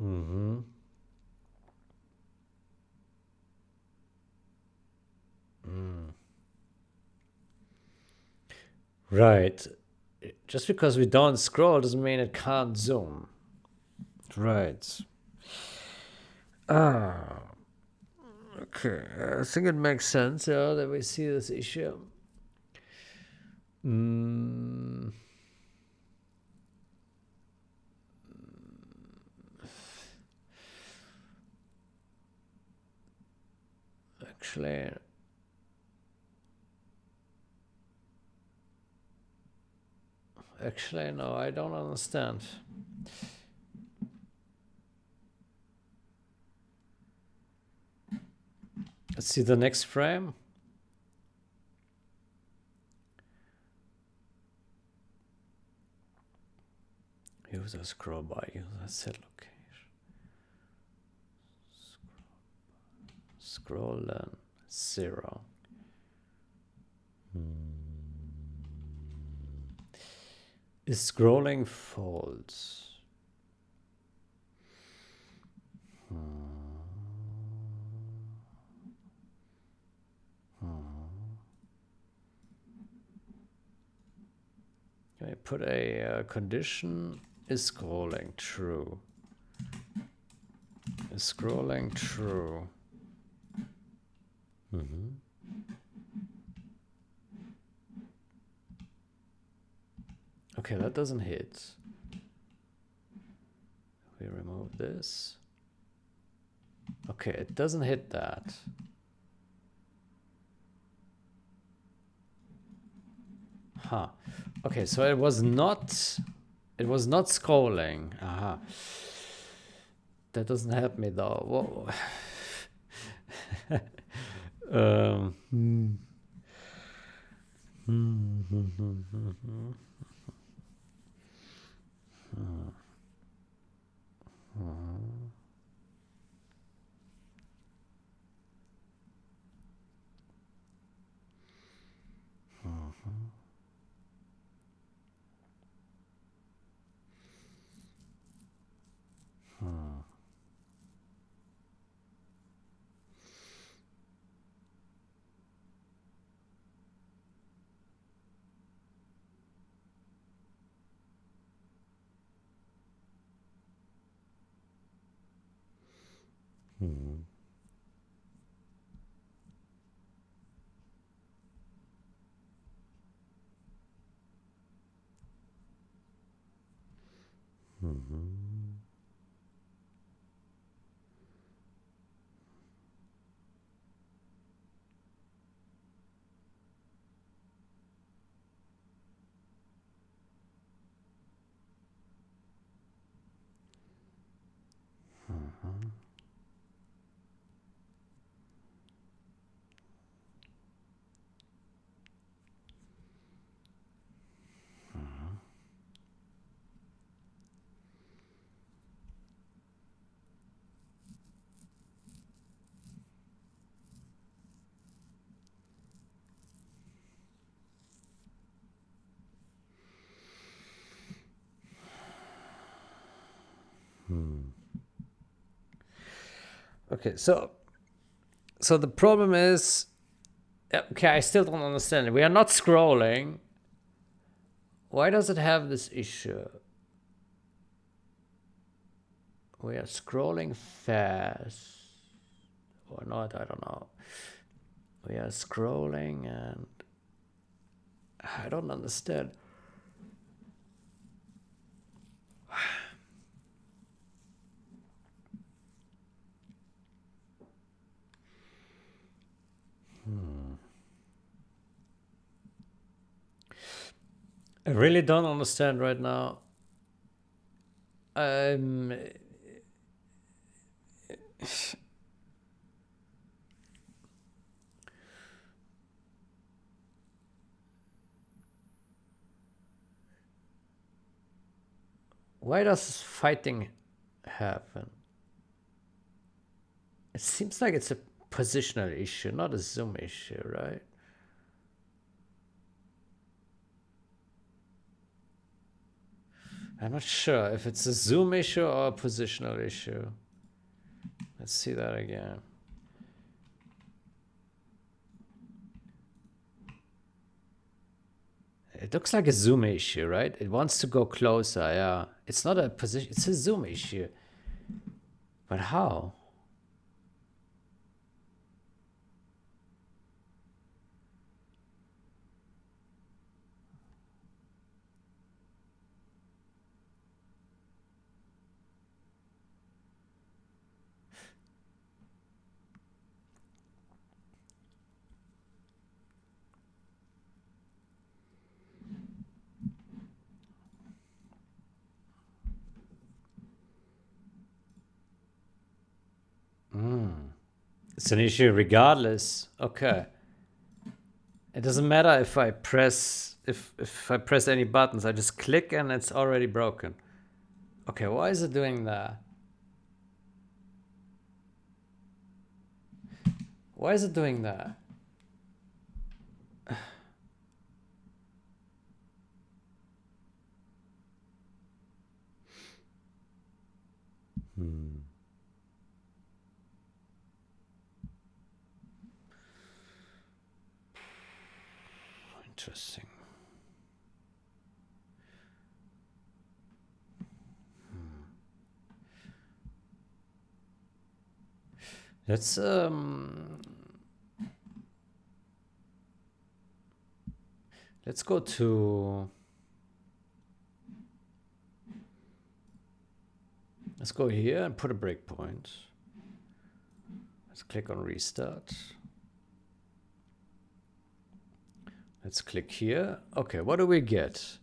Mm-hmm. Right. Just because we don't scroll doesn't mean it can't zoom. Right. Ah. Okay. I think it makes sense, yeah, that we see this issue. Mm. Actually, no, I don't understand. Let's see the next frame. User scroll by user set location. Scroll then 0. Is scrolling false? Can I put a condition? Is scrolling true? Is scrolling true? Okay, that doesn't hit. We remove this. Okay, it doesn't hit that. Huh. Okay, so it was not scrolling. Aha. That doesn't help me though. Whoa. Okay, so the problem is, okay, I still don't understand it. We are not scrolling. Why does it have this issue? We are scrolling fast or not, I don't know. We are scrolling and I don't understand. I really don't understand right now. Why does fighting happen? It seems like it's a positional issue, not a zoom issue, right? I'm not sure if it's a zoom issue or a positional issue. Let's see that again. It looks like a zoom issue, right? It wants to go closer, yeah. It's not a position, it's a zoom issue. But how? It's an issue regardless. Okay. It doesn't matter if I press if I press any buttons. I just click and it's already broken. Okay, why is it doing that? Why is it doing that? Interesting. Let's go to let's go here and put a breakpoint. Let's click on restart. Let's click here. Okay, what do we get?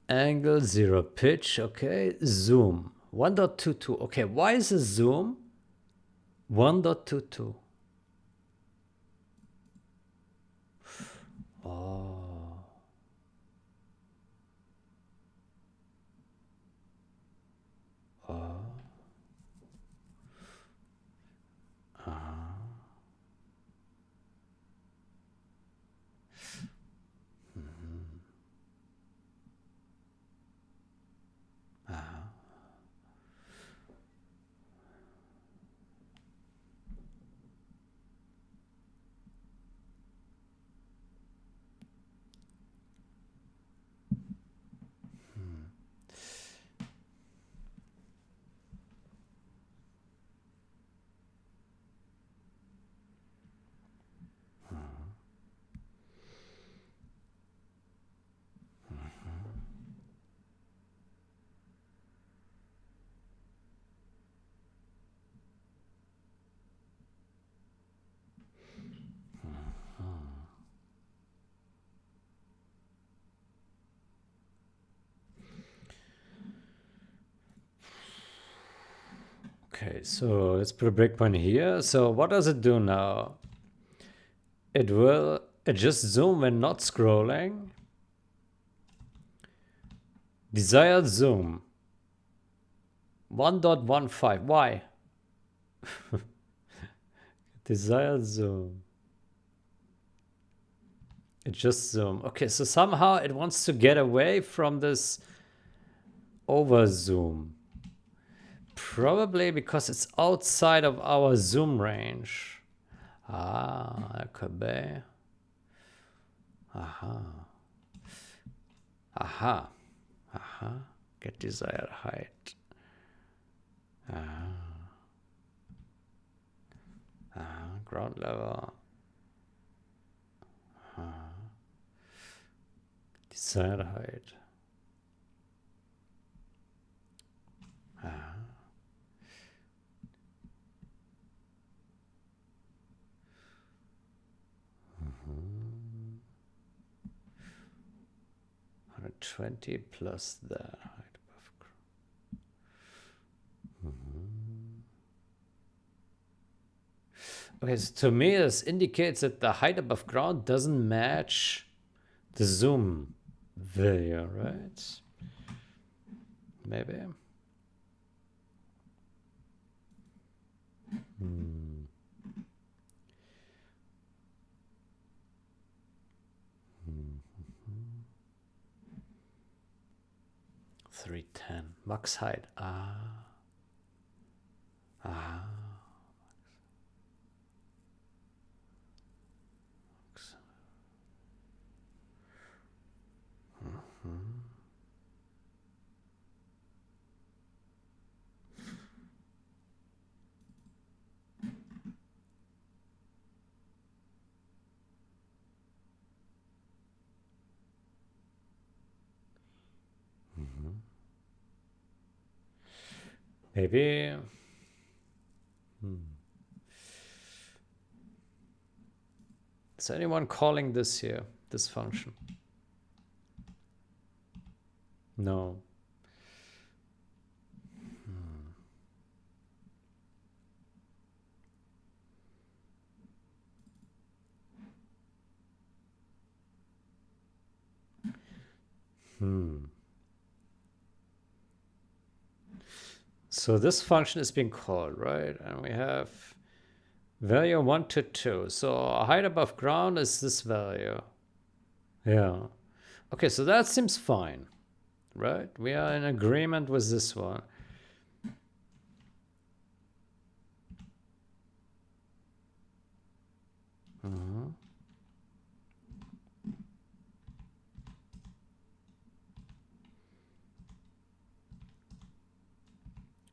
Angle, 0 pitch, okay. Zoom, 1.22. Okay, why is the zoom 1.22? Oh. Oh. Okay, so let's put a breakpoint here. So what does it do now? It will adjust zoom when not scrolling. Desired zoom 1.15. Why? Desired zoom. Adjust zoom. Okay, so somehow it wants to get away from this over zoom. Probably because it's outside of our zoom range. Ah, that could be. Aha. Aha. Aha. Get desired height. Ground level. Desired height. 120 plus the height above ground. Okay, so to me this indicates that the height above ground doesn't match the zoom value, right? Maybe. 310. Max height. Ah. Ah. Maybe. Is anyone calling this here, this function? No. So this function is being called, right? And we have value 1 to 2. So height above ground is this value. Yeah. Okay, so that seems fine, right? We are in agreement with this one.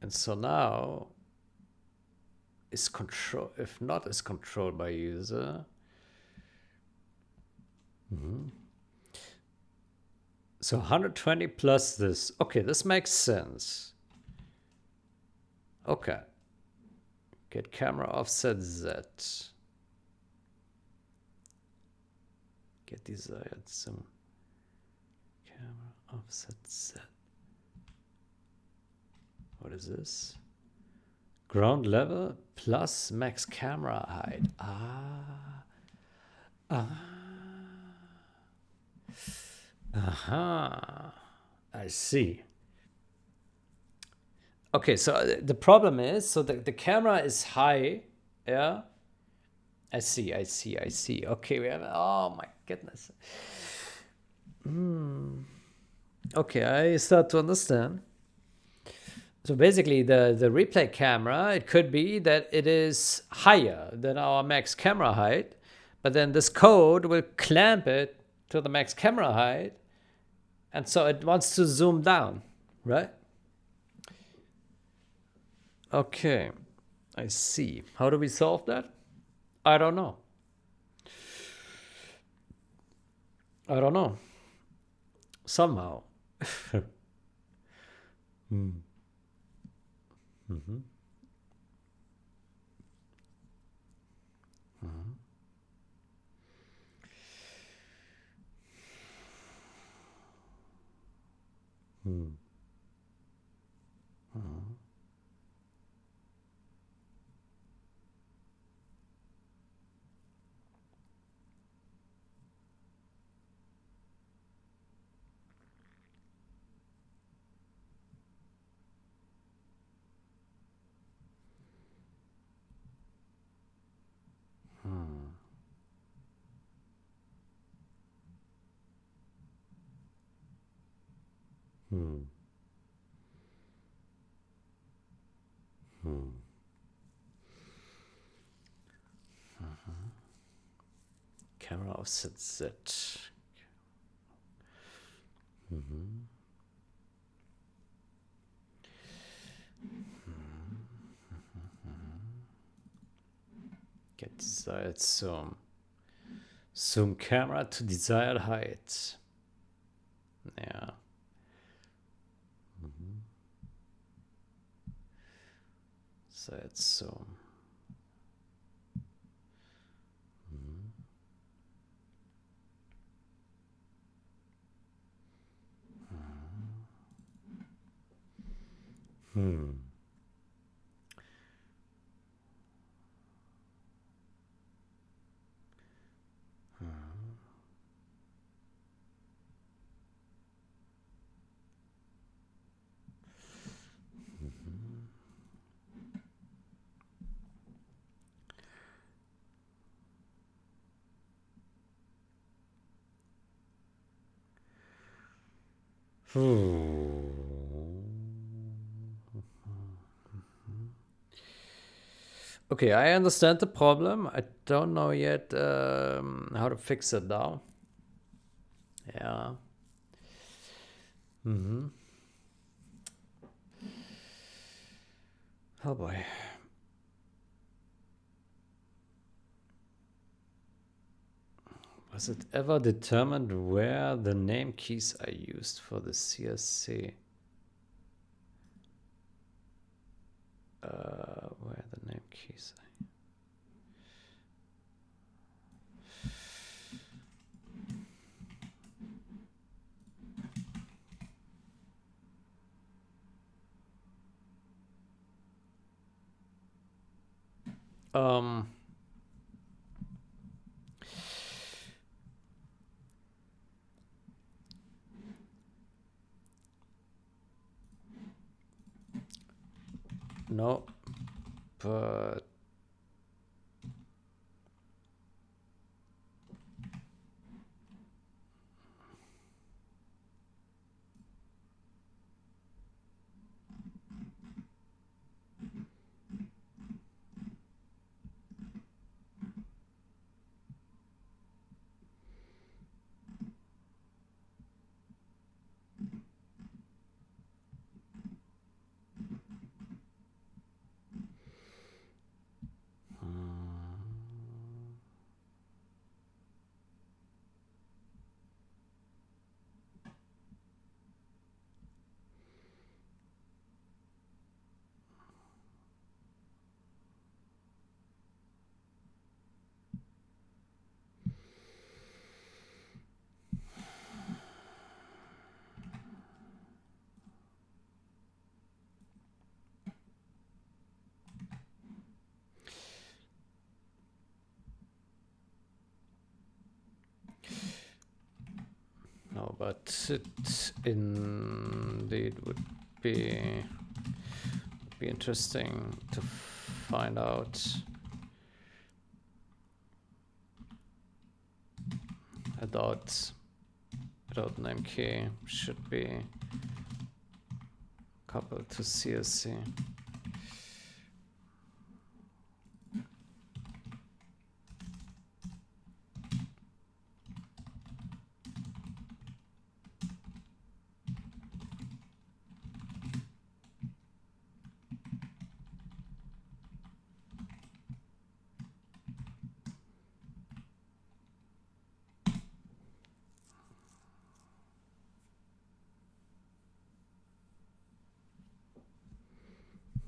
And so now is control, if not, is controlled by user. So 120 plus this. Okay, this makes sense. Okay. Get camera offset Z. Get desired zoom. Camera offset Z. What is this? Ground level plus max camera height. Aha. I see. Okay, so the problem is, so the camera is high. Yeah. I see. Okay, we have, oh my goodness. Okay, I start to understand. So basically the replay camera, it could be that it is higher than our max camera height, but then this code will clamp it to the max camera height, and so it wants to zoom down, right? Okay, I see. How do we solve that? I don't know. Somehow. Camera offset Z. Get desired zoom. Zoom camera to desired height. Yeah. Desired zoom. Okay, I understand the problem. I don't know yet how to fix it now. Yeah. Mm-hmm. Oh boy. Was it ever determined where the name keys are used for the CSC? Where the name keys are. No, but no, but it indeed would be interesting to find out without name key should be coupled to CSC.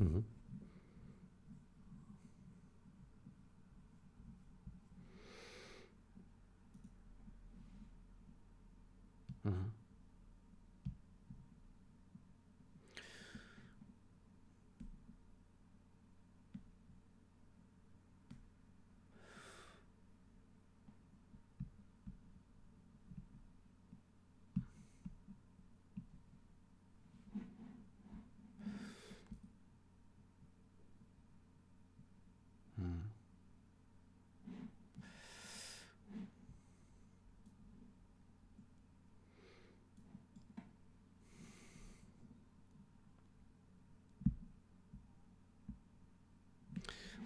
Mm-hmm. Mm-hmm.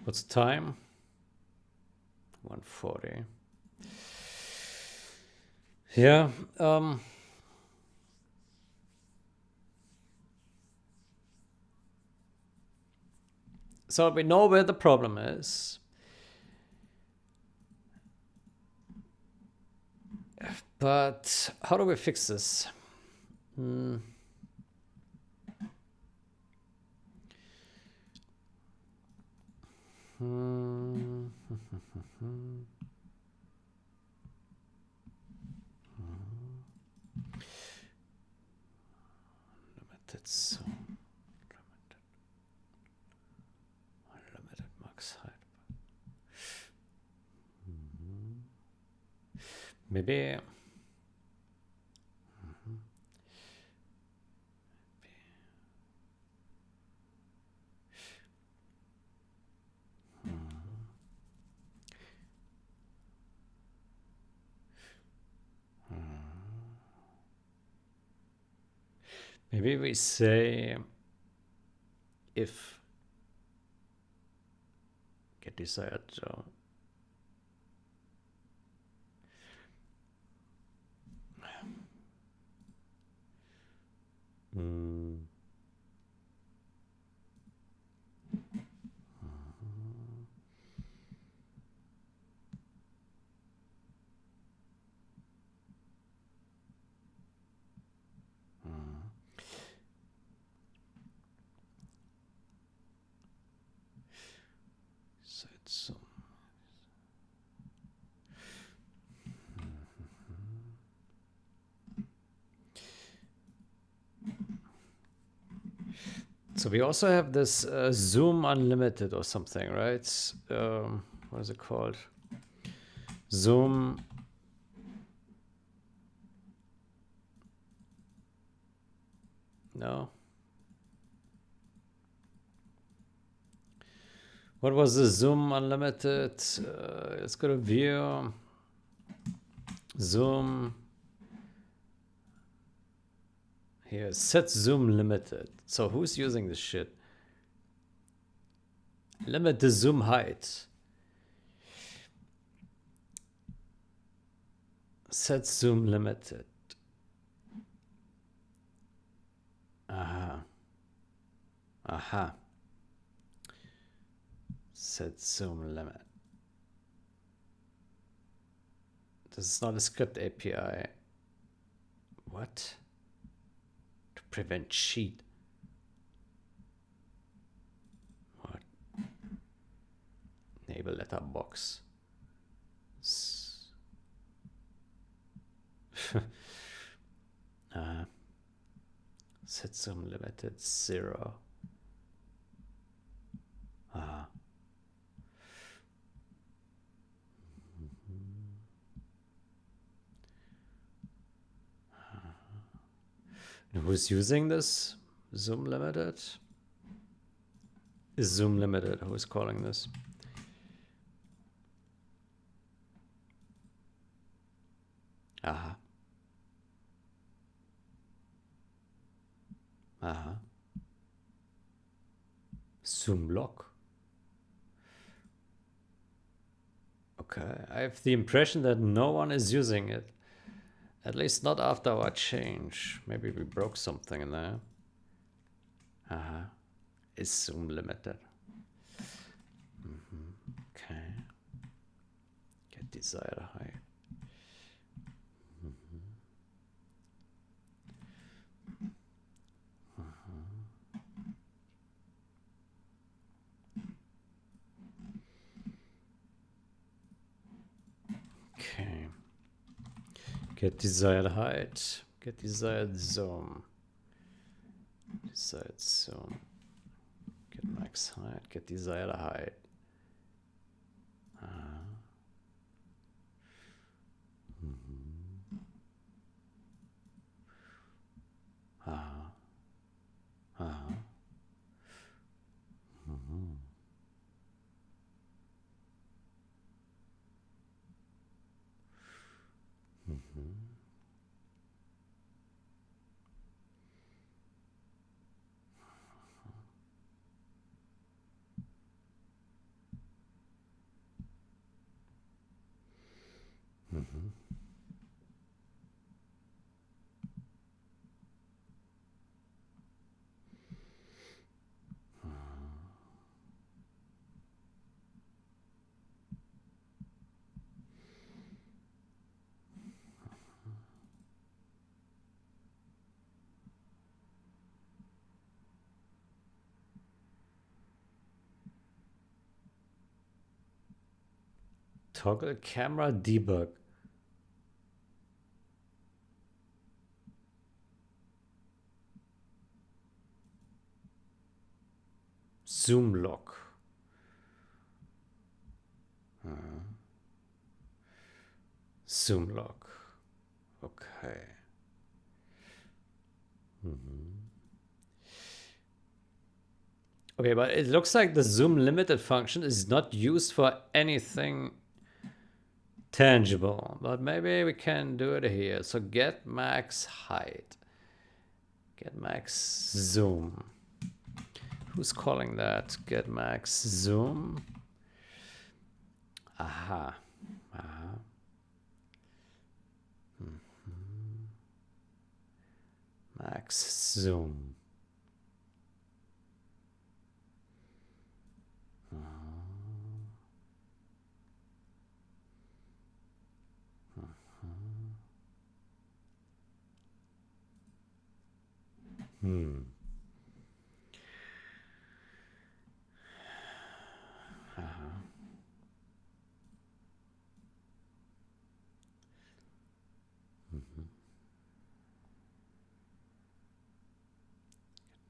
What's the time? 1:40. Yeah. So we know where the problem is. But how do we fix this? Limit Limited zone. Limited max height. Maybe. Maybe we say if Get desired zoom. So So we also have this Zoom Unlimited or something, right? What is it called? Zoom. No. What was the Zoom Unlimited? Let's go to view. Zoom. Here, set Zoom limited. So who's using this shit? Limit the zoom height. Set zoom limited. Aha. Aha. Set zoom limit. This is not a script API. What? To prevent cheat. What? Enable letterbox. Set zoom limited 0. Who's using this? Zoom limited? Is zoom limited? Who is calling this? Aha. Aha. Zoom lock. Okay, I have the impression that no one is using it. At least not after our change. Maybe we broke something in there. Is zoom limited. Okay. Get desired height. Okay. Get desired height. Get desired zoom. Desired zoom. Get max height. Get desired height. Toggle camera debug. Zoom lock. Zoom lock. Okay. Okay, but it looks like the zoom limited function is not used for anything tangible, but maybe we can do it here. So get max height. Get max zoom. Who's calling that? Get max zoom. Aha. Aha. Max Zoom.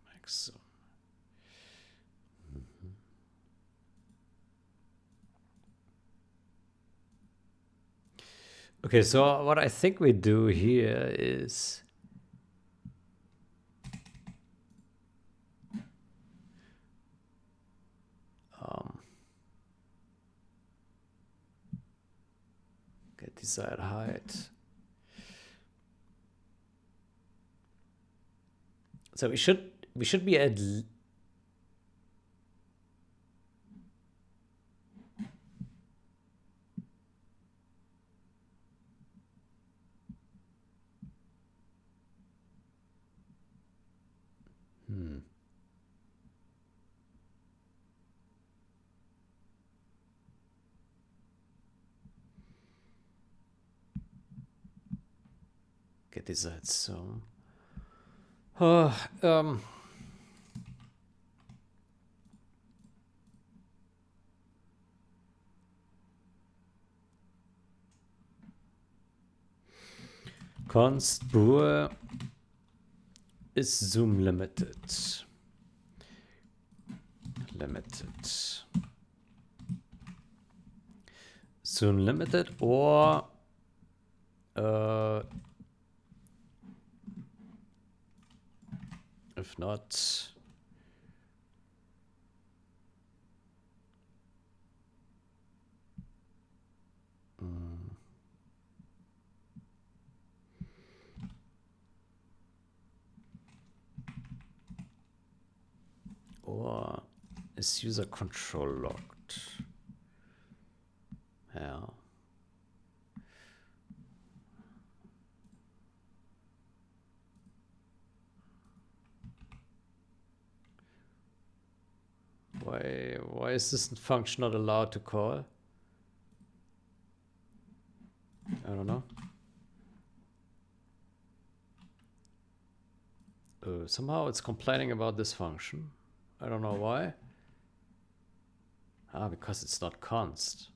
Max Zoom. Okay, so what I think we do here is get desired height. So we should be at get desired zoom. Const bool is zoom limited. Zoom limited or if not, or is user control locked? Yeah. Why is this function not allowed to call? I don't know. Somehow it's complaining about this function. I don't know why. Ah, because it's not const.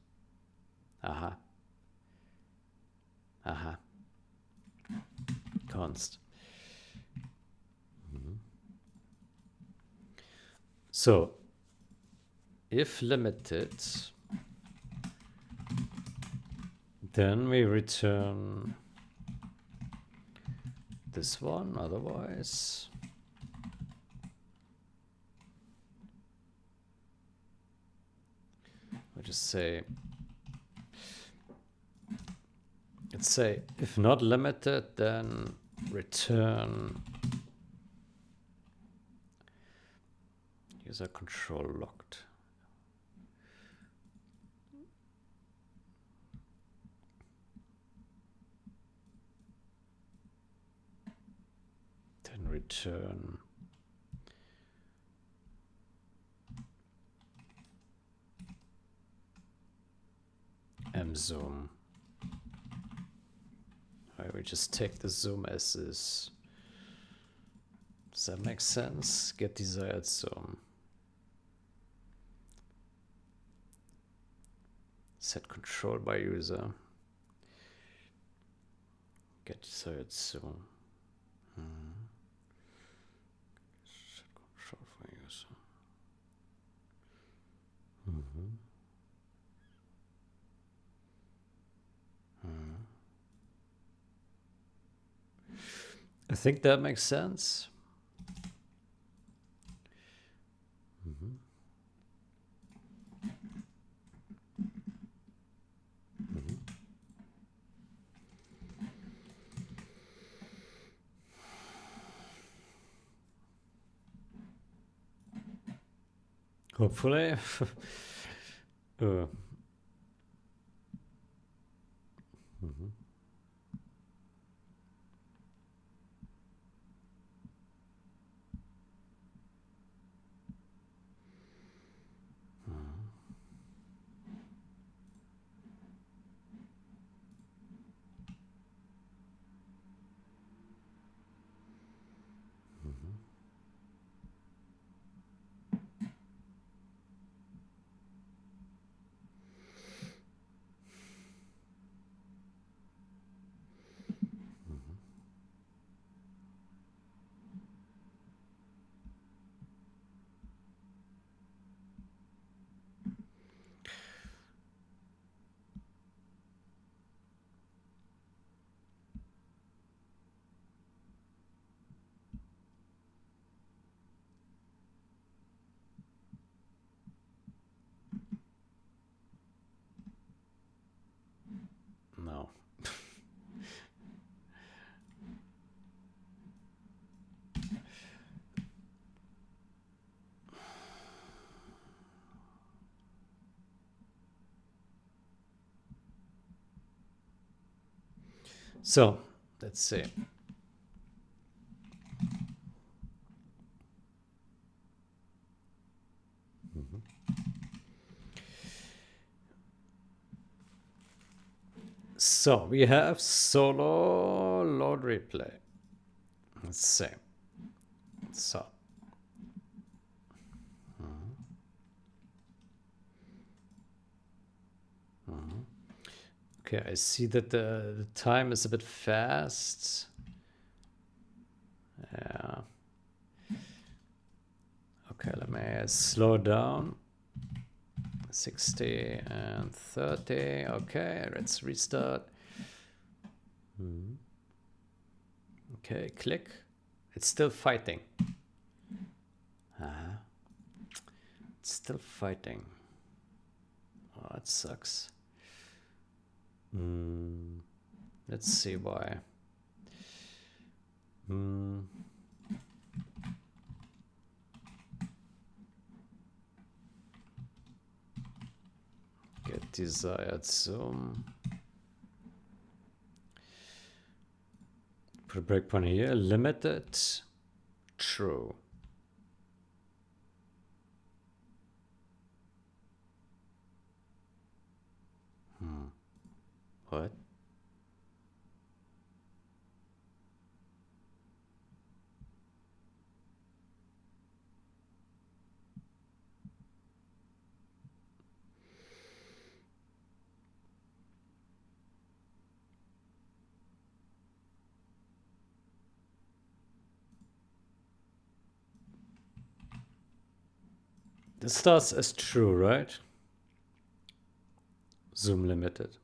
Aha. Aha. Const. So, if limited, then we return this one, otherwise I just say, let's say if not limited, then return user control locked. Then return mzoom. Right, we just take the zoom as is. Does that make sense? Get desired zoom. Set control by user. Get desired zoom. Set control for user. I think that makes sense. Hopefully. Mhm. No. So, let's see. So, we have solo load replay. Let's see. So. Okay, I see that the time is a bit fast. Yeah. Okay, let me slow down. 60 and 30. Okay, let's restart. Okay, click. It's still fighting. It's still fighting. Oh, that sucks. Let's see why. Get desired zoom. Put a breakpoint here. Limited. True. What? This starts as true, right? Zoom limited.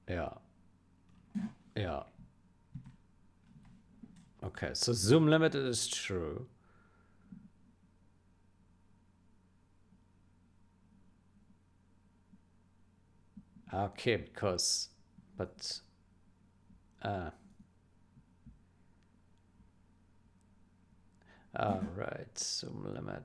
Yeah. Yeah. Okay, so zoom limited is true. Okay, because, but, all right, zoom limit.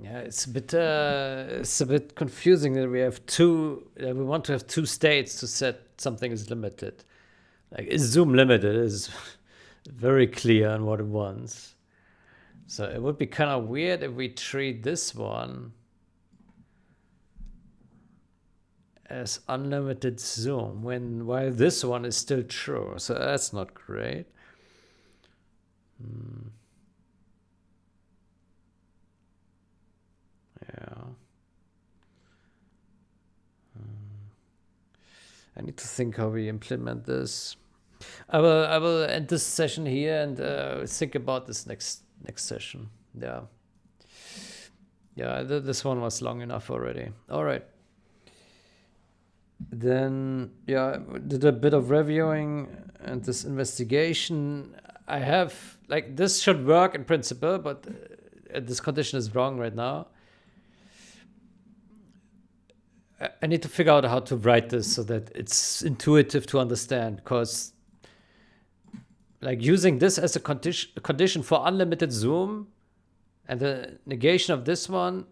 Yeah, it's a bit confusing that we have two. We want to have two states to set something is limited. Like is zoom limited is very clear on what it wants. So it would be kind of weird if we treat this one as unlimited zoom while this one is still true. So that's not great. Yeah. I need to think how we implement this. I will end this session here and think about this next session. Yeah. Yeah, this one was long enough already. All right. Then, yeah, did a bit of reviewing and this investigation. I have, like, this should work in principle, but this condition is wrong right now. I need to figure out how to write this so that it's intuitive to understand, because like using this as a condition for unlimited zoom and the negation of this one,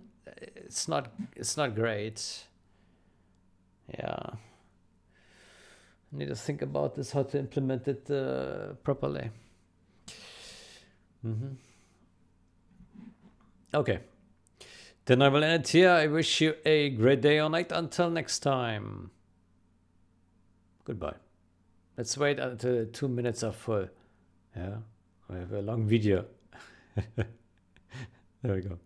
it's not great. Yeah. I need to think about this, how to implement it properly. Okay. Then I will end it here. I wish you a great day or night. Until next time. Goodbye. Let's wait until 2 minutes are full. Yeah, we have a long video. There we go.